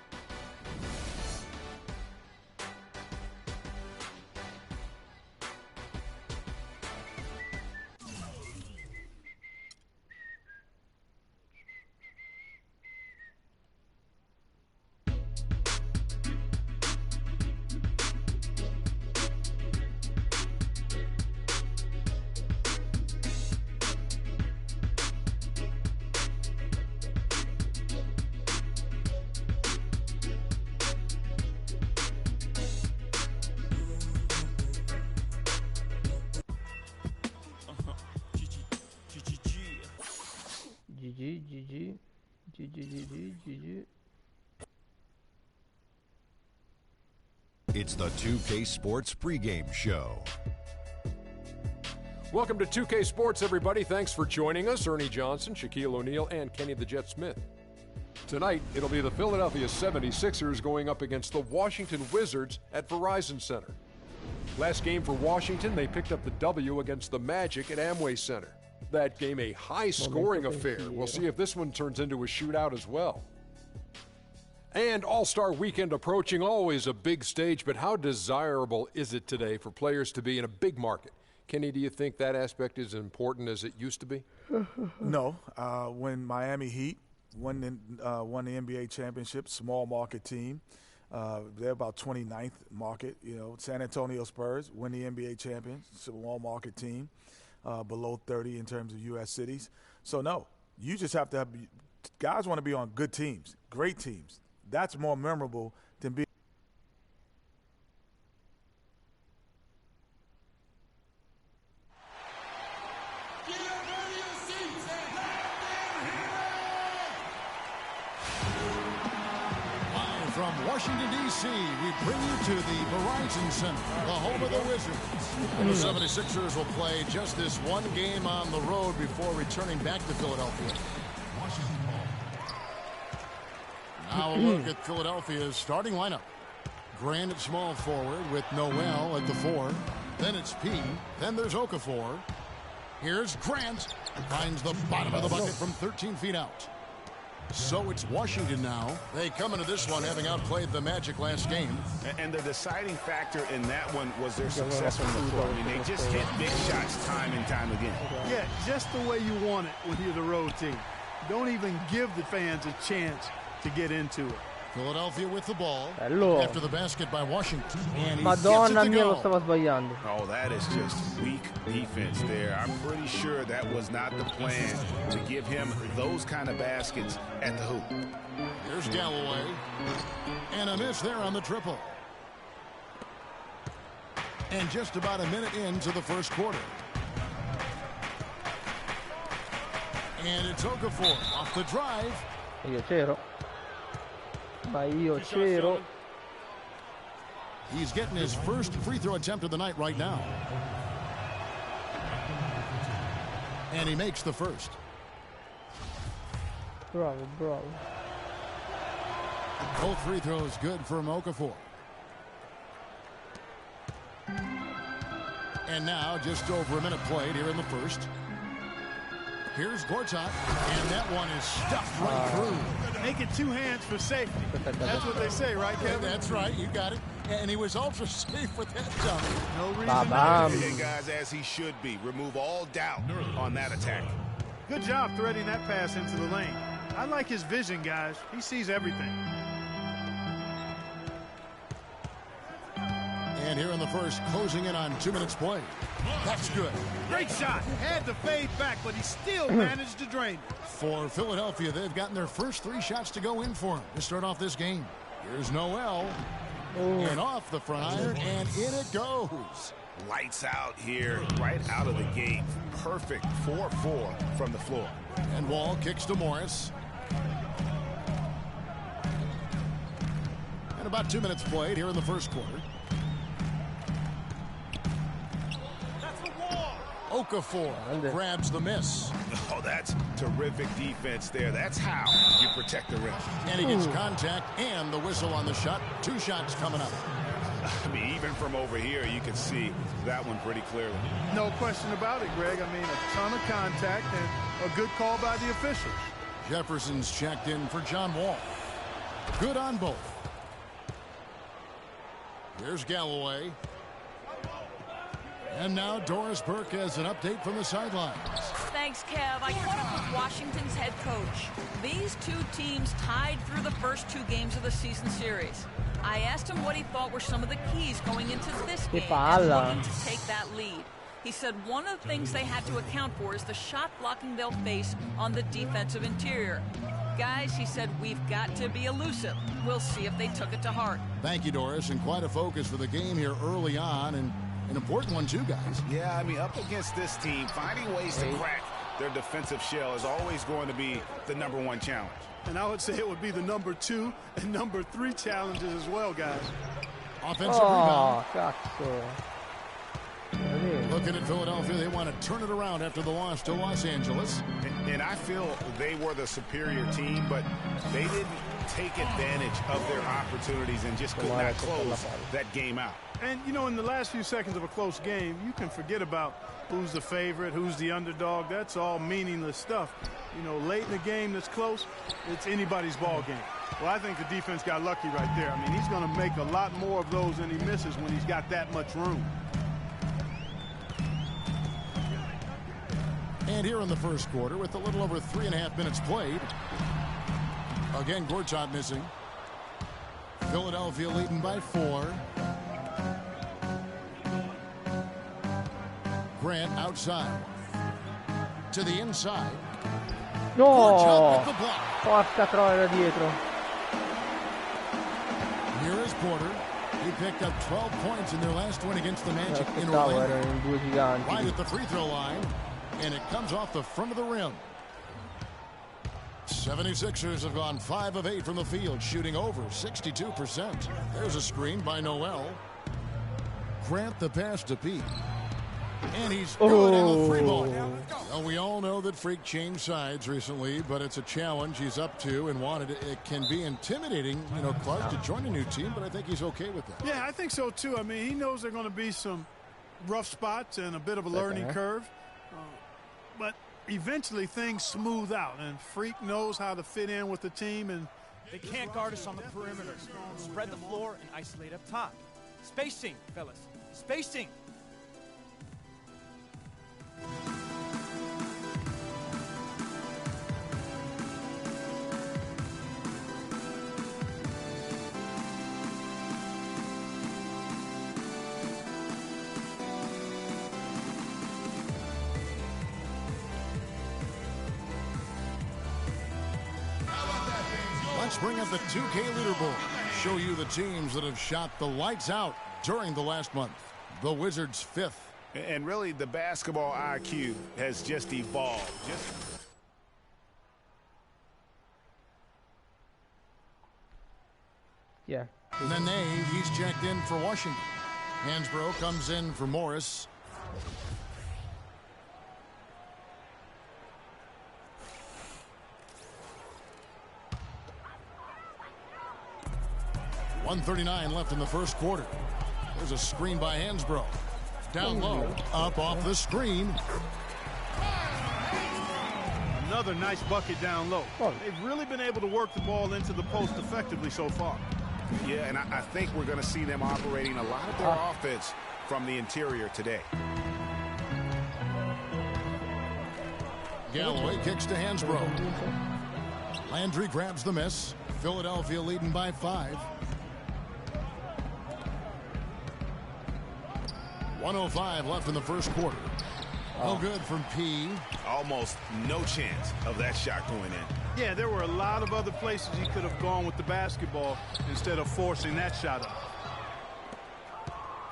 GG. It's the 2K Sports pregame show. Welcome to 2K Sports, everybody. Thanks for joining us. Ernie Johnson, Shaquille O'Neal, and Kenny the Jet Smith. Tonight, it'll be the Philadelphia 76ers going up against the Washington Wizards at Verizon Center. Last game for Washington, they picked up the W against the Magic at Amway Center. That game a high-scoring affair. We'll see if this one turns into a shootout as well. And All-Star Weekend approaching, always a big stage, but how desirable is it today for players to be in a big market? Kenny, do you think that aspect is important as it used to be? No. When Miami Heat won the NBA championship, small market team, They're about 29th market. You know, San Antonio Spurs win the NBA champions. It's a small market team, below 30 in terms of U.S. cities. So, no, you just have to have – guys want to be on good teams, great teams. That's more memorable than being – From Washington, D.C., we bring you to the Verizon Center, the home of the Wizards. The 76ers will play just this one game on the road before returning back to Philadelphia. Now a look at Philadelphia's starting lineup. Grant at small forward with Noel at the 4. Then it's P. Then there's Okafor. Here's Grant. Finds the bottom of the bucket from 13 feet out. So it's Washington now. They come into this one having outplayed the Magic last game. And the deciding factor in that one was their success from the floor. I mean, they just hit big shots time and time again. Yeah, just the way you want it when you're the road team. Don't even give the fans a chance to get into it. Philadelphia with the ball after the basket by Washington. And Madonna mia, lo stava sbagliando. Oh, that is just weak defense there. I'm pretty sure that was not the plan to give him those kind of baskets at the hoop. Here's Galloway. And a miss there on the triple. And just about a minute into the first quarter. And it's Okafor off the drive. Io c'ero. Ma io c'ero. He's getting his first free throw attempt of the night right now. And he makes the first. Bravo, bravo. Both free throws good for Okafor. And now just over a minute played here in the first. Here's Gortat, and that one is stuffed right through. Make it two hands for safety. That's what they say, right, Kevin? That's right. You got it. And he was ultra safe with that jump. No reason to guys, as he should be. Remove all doubt on that attack. Good job threading that pass into the lane. I like his vision, guys. He sees everything. And here in the first, closing in on 2 minutes play. That's good. Great shot. Had to fade back, but he still managed to drain it. For Philadelphia, they've gotten their first 3 shots to go in for him to start off this game. Here's Noel. And off the front iron, and in it goes. Lights out here, right out of the gate. Perfect 4-4 from the floor. And Wall kicks to Morris. And about 2 minutes played here in the first quarter. Okafor grabs the miss. Oh, that's terrific defense there. That's how you protect the rim. And he gets contact and the whistle on the shot. 2 shots coming up. I mean, even from over here, you can see that one pretty clearly. No question about it, Greg. I mean, a ton of contact and a good call by the officials. Jefferson's checked in for John Wall. Good on both. Here's Galloway. And now Doris Burke has an update from the sidelines. Thanks, Kev. I caught up with Washington's head coach. These 2 teams tied through the first 2 games of the season series. I asked him what he thought were some of the keys going into this game and looking to take that lead. He said one of the things they had to account for is the shot blocking they'll face on the defensive interior. Guys, he said, we've got to be elusive. We'll see if they took it to heart. Thank you, Doris, and quite a focus for the game here early on, and an important one, too, guys. Yeah, I mean, up against this team, finding ways to crack their defensive shell is always going to be the #1 challenge. And I would say it would be the #2 and #3 challenges as well, guys. Offensive rebound. Looking at Philadelphia, they want to turn it around after the loss to Los Angeles. And I feel they were the superior team, but they didn't take advantage of their opportunities and just could not close that game out. And, you know, in the last few seconds of a close game, you can forget about who's the favorite, who's the underdog. That's all meaningless stuff. You know, late in the game that's close, it's anybody's ball game. Well, I think the defense got lucky right there. I mean, he's going to make a lot more of those than he misses when he's got that much room. And here in the first quarter, with a little over 3.5 minutes played. Again, Gortat missing. Philadelphia leading by 4. Grant outside. To the inside. No! Porca troia da dietro. Here is Porter. He picked up 12 points in their last win against the Magic in Orlando. Right at the free throw line, and it comes off the front of the rim. 76ers have gone 5 of 8 from the field, shooting over 62%. There's a screen by Noel. Grant the pass to Pete. And he's good on the free ball. Well, we all know that Freak changed sides recently, but it's a challenge he's up to and wanted. It can be intimidating, you know, Clark, to join a new team, but I think he's okay with that. Yeah, I think so, too. I mean, he knows there are going to be some rough spots and a bit of a learning curve. But eventually things smooth out, and Freak knows how to fit in with the team. And they can't guard us on the perimeter. Spread the floor and isolate up top. Spacing, fellas. Spacing. Let's bring up the 2K leaderboard. Show you the teams that have shot the lights out during the last month. The Wizards 5th. And really, the basketball IQ has just evolved. Yeah. Nene, he's checked in for Washington. Hansbrough comes in for Morris. .139 left in the first quarter. There's a screen by Hansbrough. Down low, up off the screen. Another nice bucket down low. They've really been able to work the ball into the post effectively so far. Yeah, and I think we're going to see them operating a lot of their offense from the interior today. Galloway kicks to Hansbrough. Landry grabs the miss. Philadelphia leading by 5. 1:05 left in the first quarter. No good from P. Almost no chance of that shot going in. Yeah, there were a lot of other places he could have gone with the basketball instead of forcing that shot up.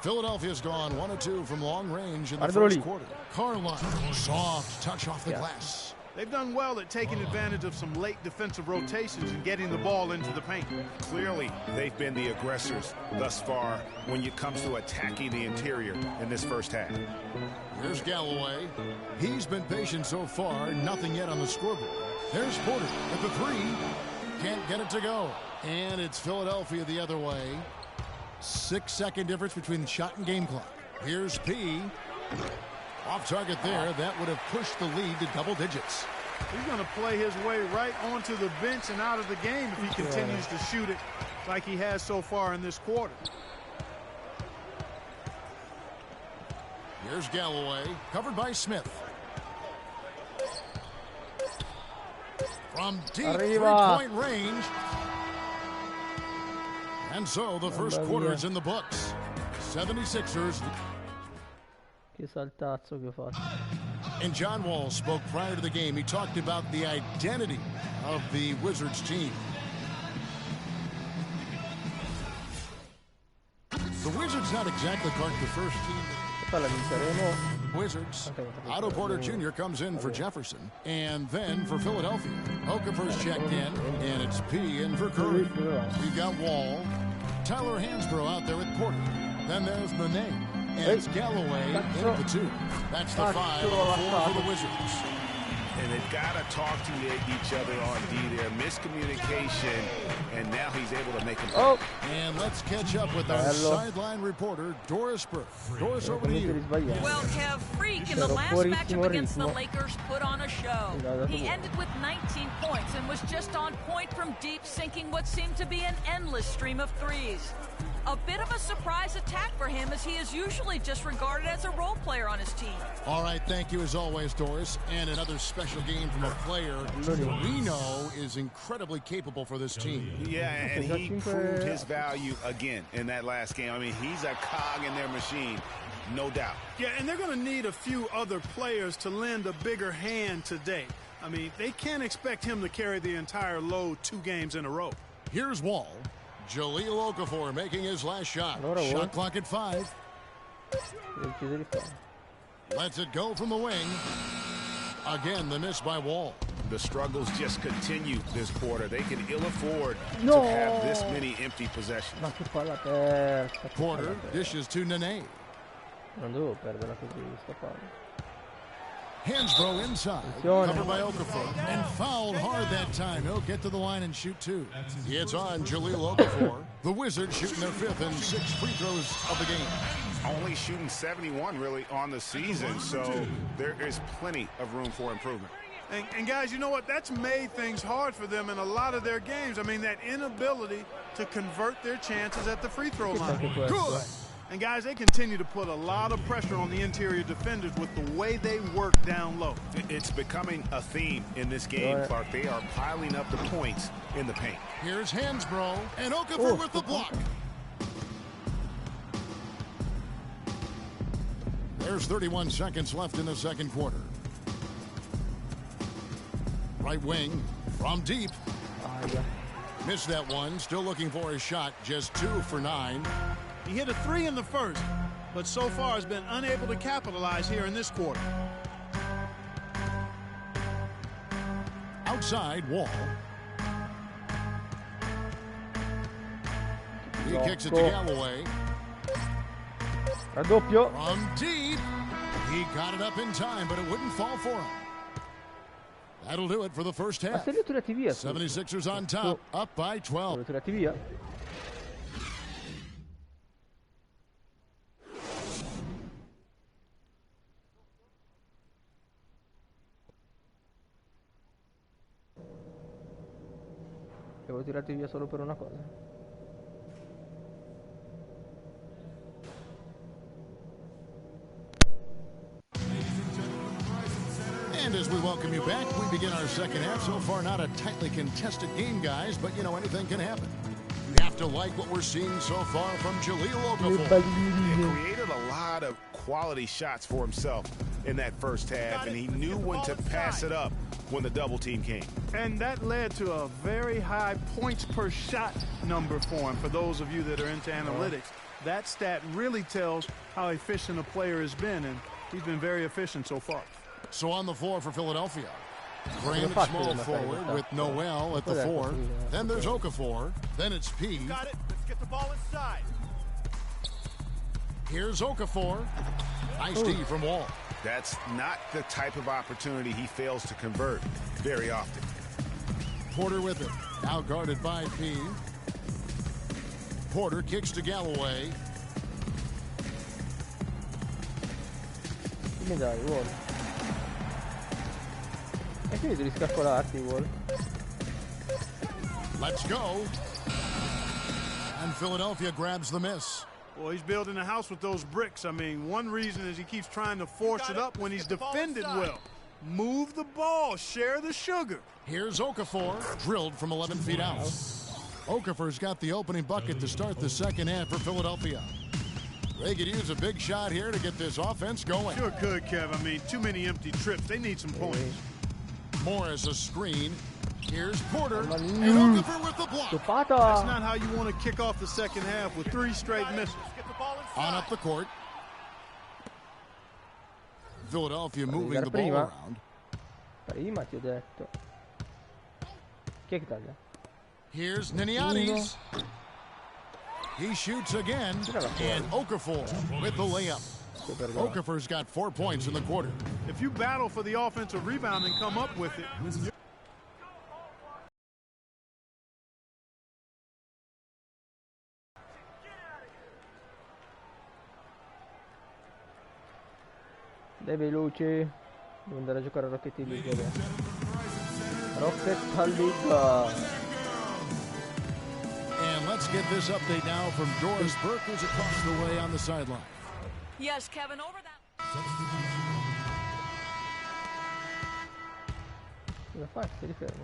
Philadelphia's gone 1 of 2 from long range in the first quarter. Carlisle, soft touch off the glass. They've done well at taking advantage of some late defensive rotations and getting the ball into the paint. Clearly, they've been the aggressors thus far when it comes to attacking the interior in this first half. Here's Galloway. He's been patient so far. Nothing yet on the scoreboard. There's Porter at the 3. Can't get it to go. And it's Philadelphia the other way. 6-second difference between the shot and game clock. Here's P. Off target there. That would have pushed the lead to double digits. He's going to play his way right onto the bench and out of the game if he continues to shoot it like he has so far in this quarter. Here's Galloway, covered by Smith. From deep three-point range. And so the first quarter is in the books. 76ers. Che saltazzo che ho fatto. And John Wall spoke prior to the game. He talked about the identity of the Wizards team. The Wizards not exactly Clark the first team. Wizards. Otto Porter Jr. comes in for Jefferson. And then for Philadelphia. Okafor's checked in. And it's P in for Curry. We've got Wall. Tyler Hansbrough out there with Porter. Then there's the name. And it's Galloway in at the 2. That's the 5 on the 4 for the Wizards. And they've got to talk to each other on D there. Miscommunication, and now he's able to make him. And let's catch up with our sideline reporter, Doris Burke. Doris, over to you. Well, Kev, Freak in the last matchup against the Lakers put on a show. He ended with 19 points and was just on point from deep, sinking what seemed to be an endless stream of threes. A bit of a surprise attack for him, as he is usually just regarded as a role player on his team. All right, thank you as always, Doris. And another special game from a player we know is incredibly capable for this team. Yeah, and he proved his value again in that last game. I mean, he's a cog in their machine, no doubt. Yeah, and they're going to need a few other players to lend a bigger hand today. I mean, they can't expect him to carry the entire load 2 games in a row. Here's Wall. Jahlil Okafor making his last shot. Shot clock at 5. Lets it go from the wing. Again, the miss by Wall. The struggles just continue this quarter. They can ill afford to have this many empty possessions. Porter dishes to Nene. Hansbrough inside, covered by Okafor, and fouled hard that time. He'll get to the line and shoot 2. It's on Jahlil Okafor. The Wizards shooting their 5th and 6th free throws of the game. Only shooting 71 really on the season, so there is plenty of room for improvement. And guys, you know what? That's made things hard for them in a lot of their games. I mean, that inability to convert their chances at the free throw line. Good. And guys, they continue to put a lot of pressure on the interior defenders with the way they work down low. It's becoming a theme in this game, Clark. They are piling up the points in the paint. Here's Hansbrough, and Okafor with the block. There's 31 seconds left in the second quarter. Right wing from deep. Missed that one. Still looking for his shot. Just 2 for 9. He hit a 3 in the first, but so far has been unable to capitalize here in this quarter. Outside, Wall. He kicks it to Galloway. Raddoppio. From deep. He got it up in time, but it wouldn't fall for him. That'll do it for the first half. 76ers on top, up by 12. Devo tirarti via solo per una cosa. And as we welcome you back, we begin our second half. So far, not a tightly contested game, guys, but you know, anything can happen. You have to like what we're seeing so far from Jahlil Okafor. He created a lot of quality shots for himself in that first half, and he knew when to pass it up when the double team came. And that led to a very high points per shot number for him. For those of you that are into analytics, that stat really tells how efficient a player has been, and he's been very efficient so far. So on the floor for Philadelphia, Graham at small forward with Noel at the 4. Then there's Okafor. Then it's P. Got it. Let's get the ball inside. Here's Okafor. Nice D from Wall. That's not the type of opportunity he fails to convert very often. Porter with it. Now guarded by P. Porter kicks to Galloway. Let's go. And Philadelphia grabs the miss. Well, he's building a house with those bricks. I mean, one reason is he keeps trying to force it up when he's defended well. Move the ball, share the sugar. Here's Okafor, drilled from 11 feet out. Okafor's got the opening bucket to start the second half for Philadelphia. They could use a big shot here to get this offense going. Sure could, Kev. I mean, too many empty trips. They need some points. Morris a screen. Here's Porter, and Okafor with the block. That's not how you want to kick off the second half with 3 straight misses. On up the court. Philadelphia moving the ball around. Prima ti ho detto. Chi è che taglia? Here's Niniades. He shoots again, and Okafor with the layup. Okafor's got 4 points in the quarter. If you battle for the offensive rebound and come up with it. Dai veloci. Devo andare a giocare a Rocket League adesso. Rocket League. And let's Let's get this update now from Doris Burke, who's across the way on the sideline. Yes, Kevin, over that.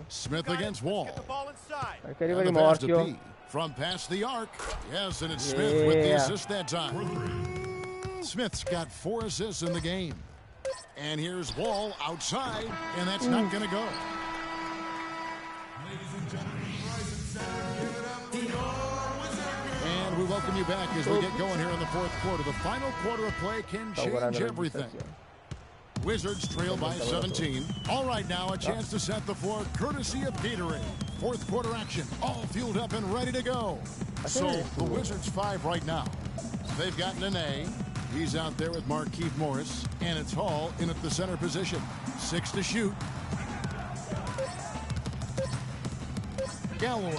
Smith against Wall. Perché arriva rimorchio. From past the arc. Yes, and it's Smith with the assist that time. Smith's got 4 assists in the game. And here's Wall outside, and that's not going to go. And we welcome you back as we get going here in the fourth quarter. The final quarter of play can change everything. Wizards trail by 17. All right, now a chance to set the floor courtesy of Gatorade. Fourth quarter action, all fueled up and ready to go. So the Wizards 5 right now. They've got Nene. He's out there with Markieff Morris. And it's Hall in at the center position. 6 to shoot. Galloway.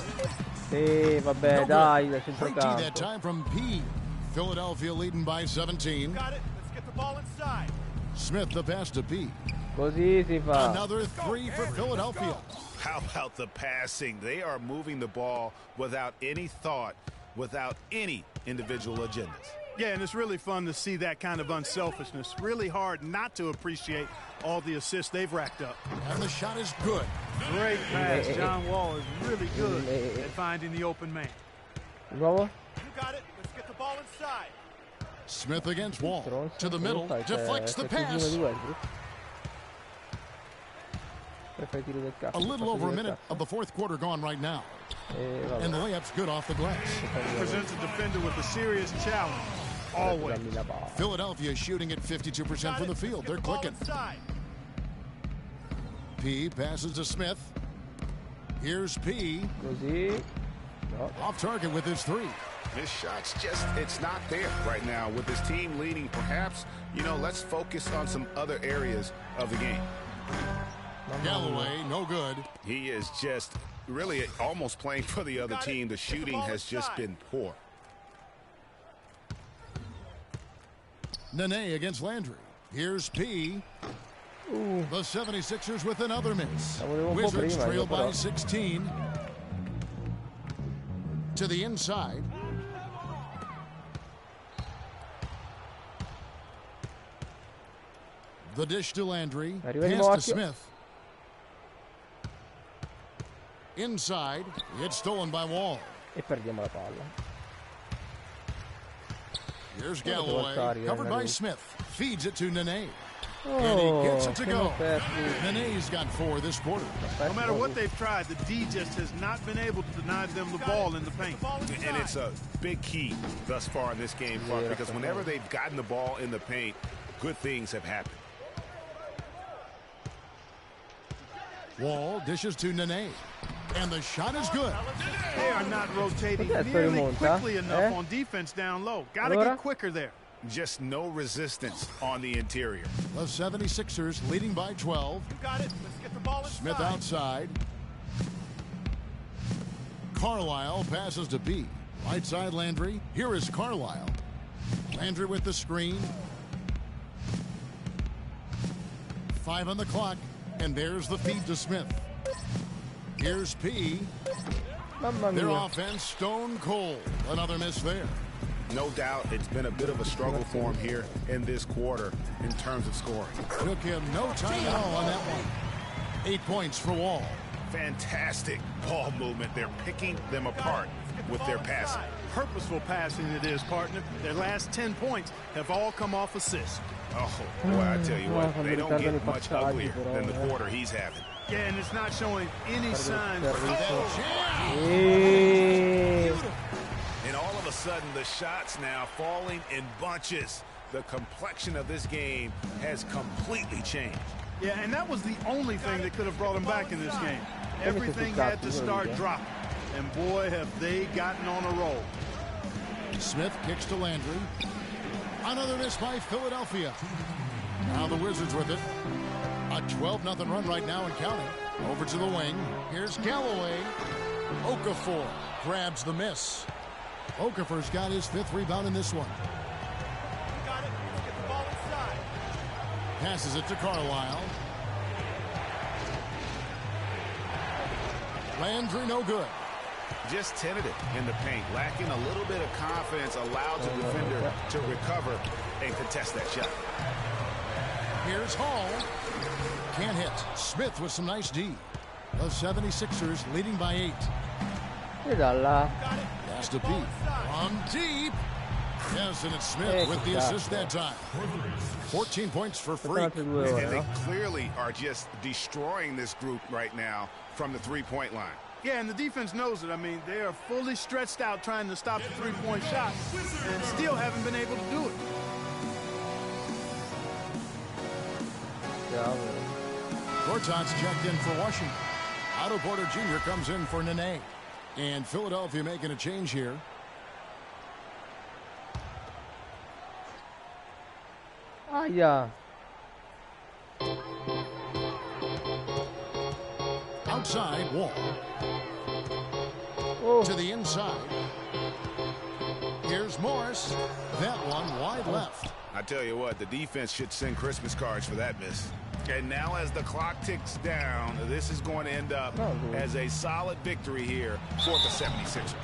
Sì, vabbè, dai, da centrocampo. That time from P. Philadelphia leading by 17. Got it. Let's get the ball inside. Smith the pass to P. Così si fa. Another 3 for Philadelphia. How about the passing? They are moving the ball without any thought, without any individual agendas. Yeah, and it's really fun to see that kind of unselfishness. Really hard not to appreciate all the assists they've racked up. And the shot is good. Great pass. John Wall is really good at finding the open man. You got it. Let's get the ball inside. Smith against Wall. To the middle. Deflects the pass. A little over a minute of the fourth quarter gone right now. And the layup's good off the glass. Presents a defender with a serious challenge. Always. Philadelphia shooting at 52% from the field. They're clicking. P passes to Smith. Here's P. Off target with his 3. His shot's just, it's not there right now. With his team leading, perhaps, let's focus on some other areas of the game. Galloway, no good. He is just really almost playing for the other team. The shooting has just been poor. Nene against Landry. Here's P. The 76ers with another miss. Wizards trail by 16. To the inside. The dish to Landry. Pass to Smith. Inside. It's stolen by Wall. E perdiamo la palla. Here's Galloway. Covered by Smith. Feeds it to Nene. And he gets it to go. Nene's got 4 this quarter. No matter what they've tried, the D just has not been able to deny them the ball in the paint. And it's a big key thus far in this game, Clark, because whenever they've gotten the ball in the paint, good things have happened. Wall dishes to Nene. And the shot is good. They are not rotating nearly quickly enough on defense down low. Got to get quicker there. Just no resistance on the interior. The 76ers leading by 12. You got it. Let's get the ball inside. Smith outside. Carlisle passes to B. Right side Landry. Here is Carlisle. Landry with the screen. 5 on the clock. And there's the feed to Smith. Here's P. Their offense stone cold. Another miss there. No doubt it's been a bit of a struggle for him here in this quarter in terms of scoring. Took him no time at all on that one. 8 points for Wall. Fantastic ball movement. They're picking them apart with their passing. Purposeful passing it is, partner. Their last 10 points have all come off assists. Oh, boy, I tell you what, they don't get much uglier than the quarter he's having. Yeah, and it's not showing any signs. And all of a sudden, the shots now falling in bunches. The complexion of this game has completely changed. Yeah, and that was the only thing that could have brought him back in this game. Everything had to start dropping. And boy, have they gotten on a roll. Smith kicks to Landry. Another miss by Philadelphia. Now the Wizards with it. A 12-0 run right now and counting. Over to the wing. Here's Galloway. Okafor grabs the miss. Okafor's got his 5th rebound in this one. Got it. Let's get the ball inside. Passes it to Carlisle. Landry no good. just tentative in the paint, lacking a little bit of confidence, allowed the defender to recover and contest that shot. Here's Hall. Can't hit. Smith with some nice D. The 76ers leading by 8. Has to beat. On deep. Yes, and it's Smith with the assist that time. 14 points for Freak. And they clearly are just destroying this group right now from the three-point line. Yeah, and the defense knows it. I mean, they are fully stretched out trying to stop the three-point shot and still haven't been able to do it. Gortat's checked in for Washington. Otto Porter Jr. comes in for Nene. And Philadelphia making a change here. Yeah. Outside Wall. To the inside. Here's Morris. That one wide left. I tell you what, the defense should send Christmas cards for that miss. And now as the clock ticks down, this is going to end up as a solid victory here for the 76ers.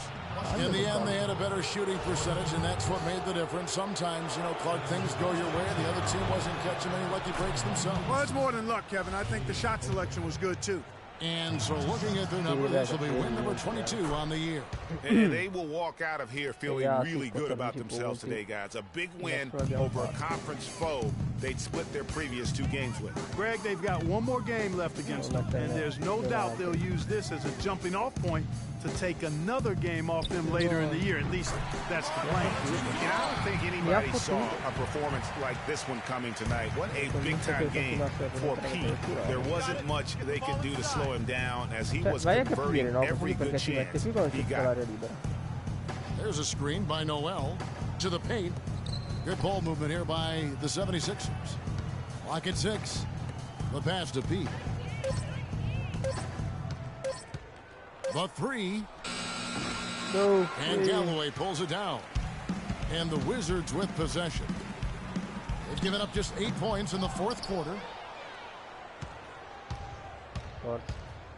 In the end, they had a better shooting percentage, and that's what made the difference. Sometimes, you know, Clark, things go your way. The other team wasn't catching any lucky breaks themselves. Well, it's more than luck, Kevin. I think the shot selection was good, too. And so looking at their number, this will be win number 22 on the year. And they will walk out of here feeling really good about themselves today, guys. A big win over a conference foe they'd split their previous 2 games with. Greg, they've got one more game left against them, and there's no doubt they'll use this as a jumping-off point to take another game off them later in the year. At least that's the plan. Yeah, I don't think anybody saw a performance like this one coming tonight. What a big-time game for Pete. There wasn't much they could do to slow him down as he was converting every good chance he got. There's a screen by Noel to the paint. Good ball movement here by the 76ers. Lock at 6. The pass to Pete. The 3. No. And Galloway pulls it down. And the Wizards with possession. They've given up just 8 points in the 4th quarter.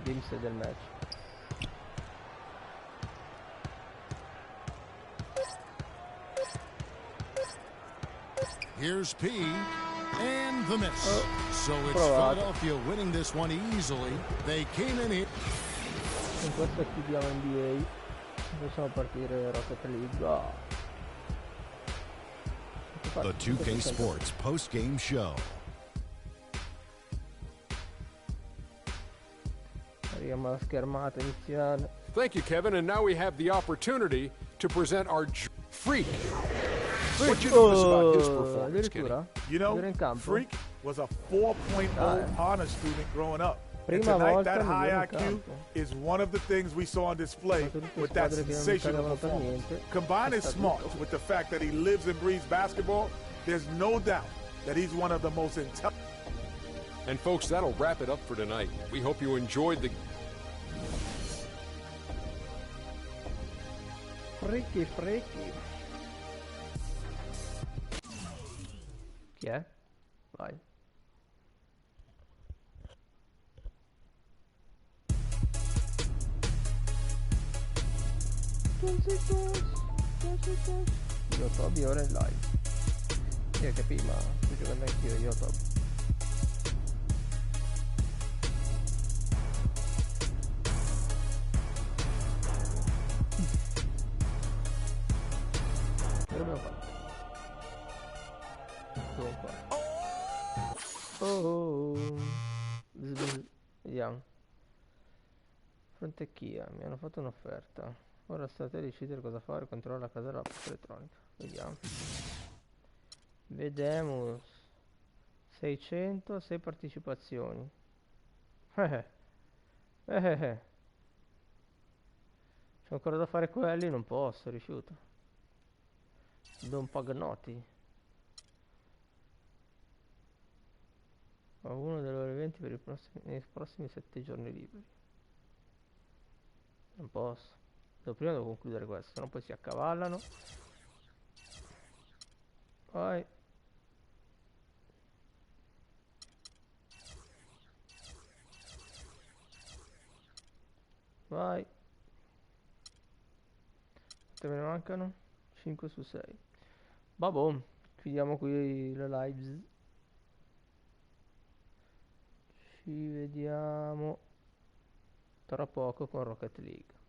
Vinse del match. Here's P. And the miss. So it's Philadelphia winning this one easily. They came in here. Con questo chiudiamo NBA. Possiamo partire Rocket League. The 2K Sports post-game show. Thank you, Kevin. And now we have the opportunity to present our Freak. What you notice about his performance, Kenny? You know, Freak was a 4.0 honor student growing up. And tonight, that high IQ is one of the things we saw on display with that sensational performance. Combine his smarts with the fact that he lives and breathes basketball, there's no doubt that he's one of the most intelligent. And folks, that'll wrap it up for tonight. We hope you enjoyed the... Freaky. Chi è? Vai. Yotobi ora è live. Io capì, ma sto giocando anch'io Yotobi. Che dobbiamo fare? Vediamo. Fronte Kia, mi hanno fatto un'offerta. Ora state a decidere cosa fare contro la casa della posta elettronica. Vediamo. 600, 6 partecipazioni. C'è ancora da fare quelli, non posso, rifiuto. Don Pagnoti. Ho uno dei loro eventi per nei prossimi 7 giorni liberi. Non posso. Prima devo concludere questo, sennò poi si accavallano. Vai. Vai. Quante me ne mancano? 5 su 6. Vabbè, chiudiamo qui la live. Ci vediamo tra poco con Rocket League.